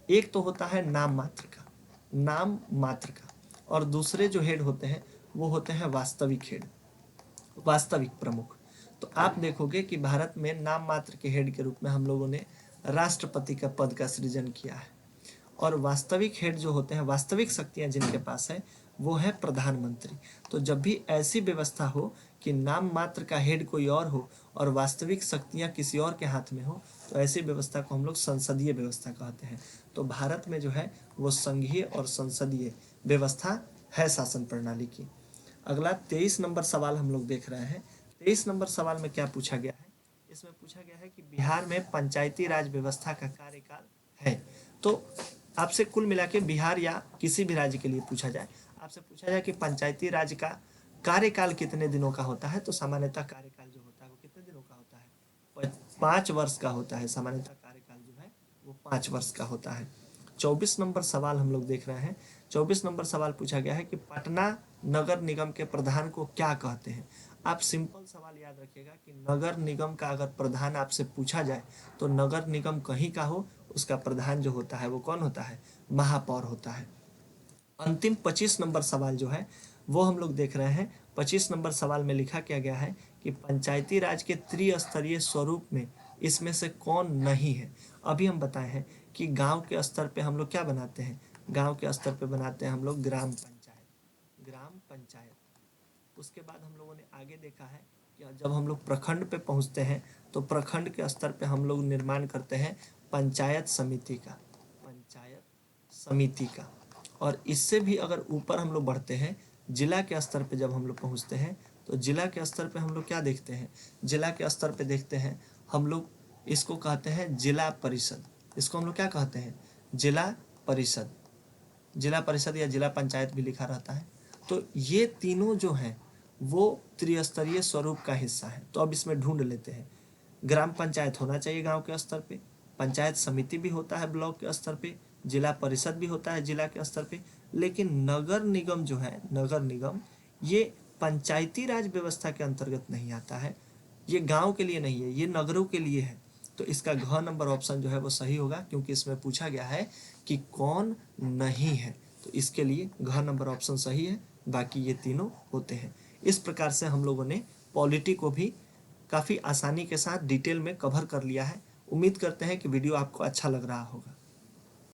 Speaker 1: एक तो होता है नाम मात्र का, और दूसरे जो हेड होते हैं वो होते हैं वास्तविक हेड, वास्तविक प्रमुख। तो आप देखोगे कि भारत में नाम मात्र के हेड के रूप में हम लोगों ने राष्ट्रपति का पद का सृजन किया है, और वास्तविक हेड जो होते हैं, वास्तविक शक्तियां जिनके पास है, वो है प्रधानमंत्री। तो जब भी ऐसी व्यवस्था हो कि नाम मात्र का हेड कोई और हो और वास्तविक शक्तियां किसी और के हाथ में हो, तो ऐसी व्यवस्था को हम लोग संसदीय व्यवस्था कहते हैं। तो भारत में जो है वो संघीय और संसदीय व्यवस्था है शासन प्रणाली की। अगला 23 नंबर सवाल हम लोग देख रहे हैं। 23 नंबर सवाल में क्या पूछा गया है? इसमें पूछा गया है कि बिहार में पंचायती राज व्यवस्था का कार्यकाल है। तो आपसे कुल मिला के बिहार या किसी भी राज्य के लिए पूछा जाए, आपसे पूछा जाए कि पंचायती राज का कार्यकाल कितने दिनों का होता है, तो सामान्यतः कार्यकाल जो होता है वो कितने दिनों का होता है? 5 वर्ष का होता है। सामान्यतः कार्यकाल जो है वो 5 वर्ष का होता है। 24 नंबर सवाल हम लोग देख रहे हैं। 24 नंबर सवाल पूछा गया है कि पटना नगर निगम के प्रधान को क्या कहते हैं। आप सिंपल सवाल याद रखिएगा कि नगर निगम का अगर प्रधान आपसे पूछा जाए तो नगर निगम कहीं का हो, उसका प्रधान जो होता है वो कौन होता है? महापौर होता है। अंतिम 25 नंबर सवाल जो है वो हम लोग देख रहे हैं। 25 नंबर सवाल में लिखा क्या गया है कि पंचायती राज के त्रिस्तरीय स्वरूप में इसमें से कौन नहीं है। अभी हम बताए हैं कि गांव के स्तर पे हम लोग क्या बनाते हैं? गांव के स्तर पे बनाते हैं हम लोग ग्राम पंचायत, ग्राम पंचायत। उसके बाद हम लोगों ने आगे देखा है कि जब हम लोग प्रखंड पे पहुंचते हैं तो प्रखंड के स्तर पे हम लोग निर्माण करते हैं पंचायत समिति का, पंचायत समिति का। और इससे भी अगर ऊपर हम लोग बढ़ते हैं, जिला के स्तर पे जब हम लोग पहुंचते हैं, तो जिला के स्तर पे हम लोग क्या देखते हैं? जिला के स्तर पे देखते हैं हम लोग, इसको कहते हैं जिला परिषद। इसको हम लोग क्या कहते हैं? जिला परिषद। जिला परिषद या जिला पंचायत भी लिखा रहता है। तो ये तीनों जो हैं वो त्रिस्तरीय स्वरूप का हिस्सा है। तो अब इसमें ढूंढ लेते हैं। ग्राम पंचायत होना चाहिए गांव के स्तर पे, पंचायत समिति भी होता है ब्लॉक के स्तर पे, जिला परिषद भी होता है जिला के स्तर पे, लेकिन नगर निगम जो है, नगर निगम, ये पंचायती राज व्यवस्था के अंतर्गत नहीं आता है। ये गांव के लिए नहीं है, ये नगरों के लिए है। तो इसका घ नंबर ऑप्शन जो है वो सही होगा, क्योंकि इसमें पूछा गया है कि कौन नहीं है। तो इसके लिए घ नंबर ऑप्शन सही है, बाकी ये तीनों होते हैं। इस प्रकार से हम लोगों ने पॉलिटी को भी काफ़ी आसानी के साथ डिटेल में कवर कर लिया है। उम्मीद करते हैं कि वीडियो आपको अच्छा लग रहा होगा।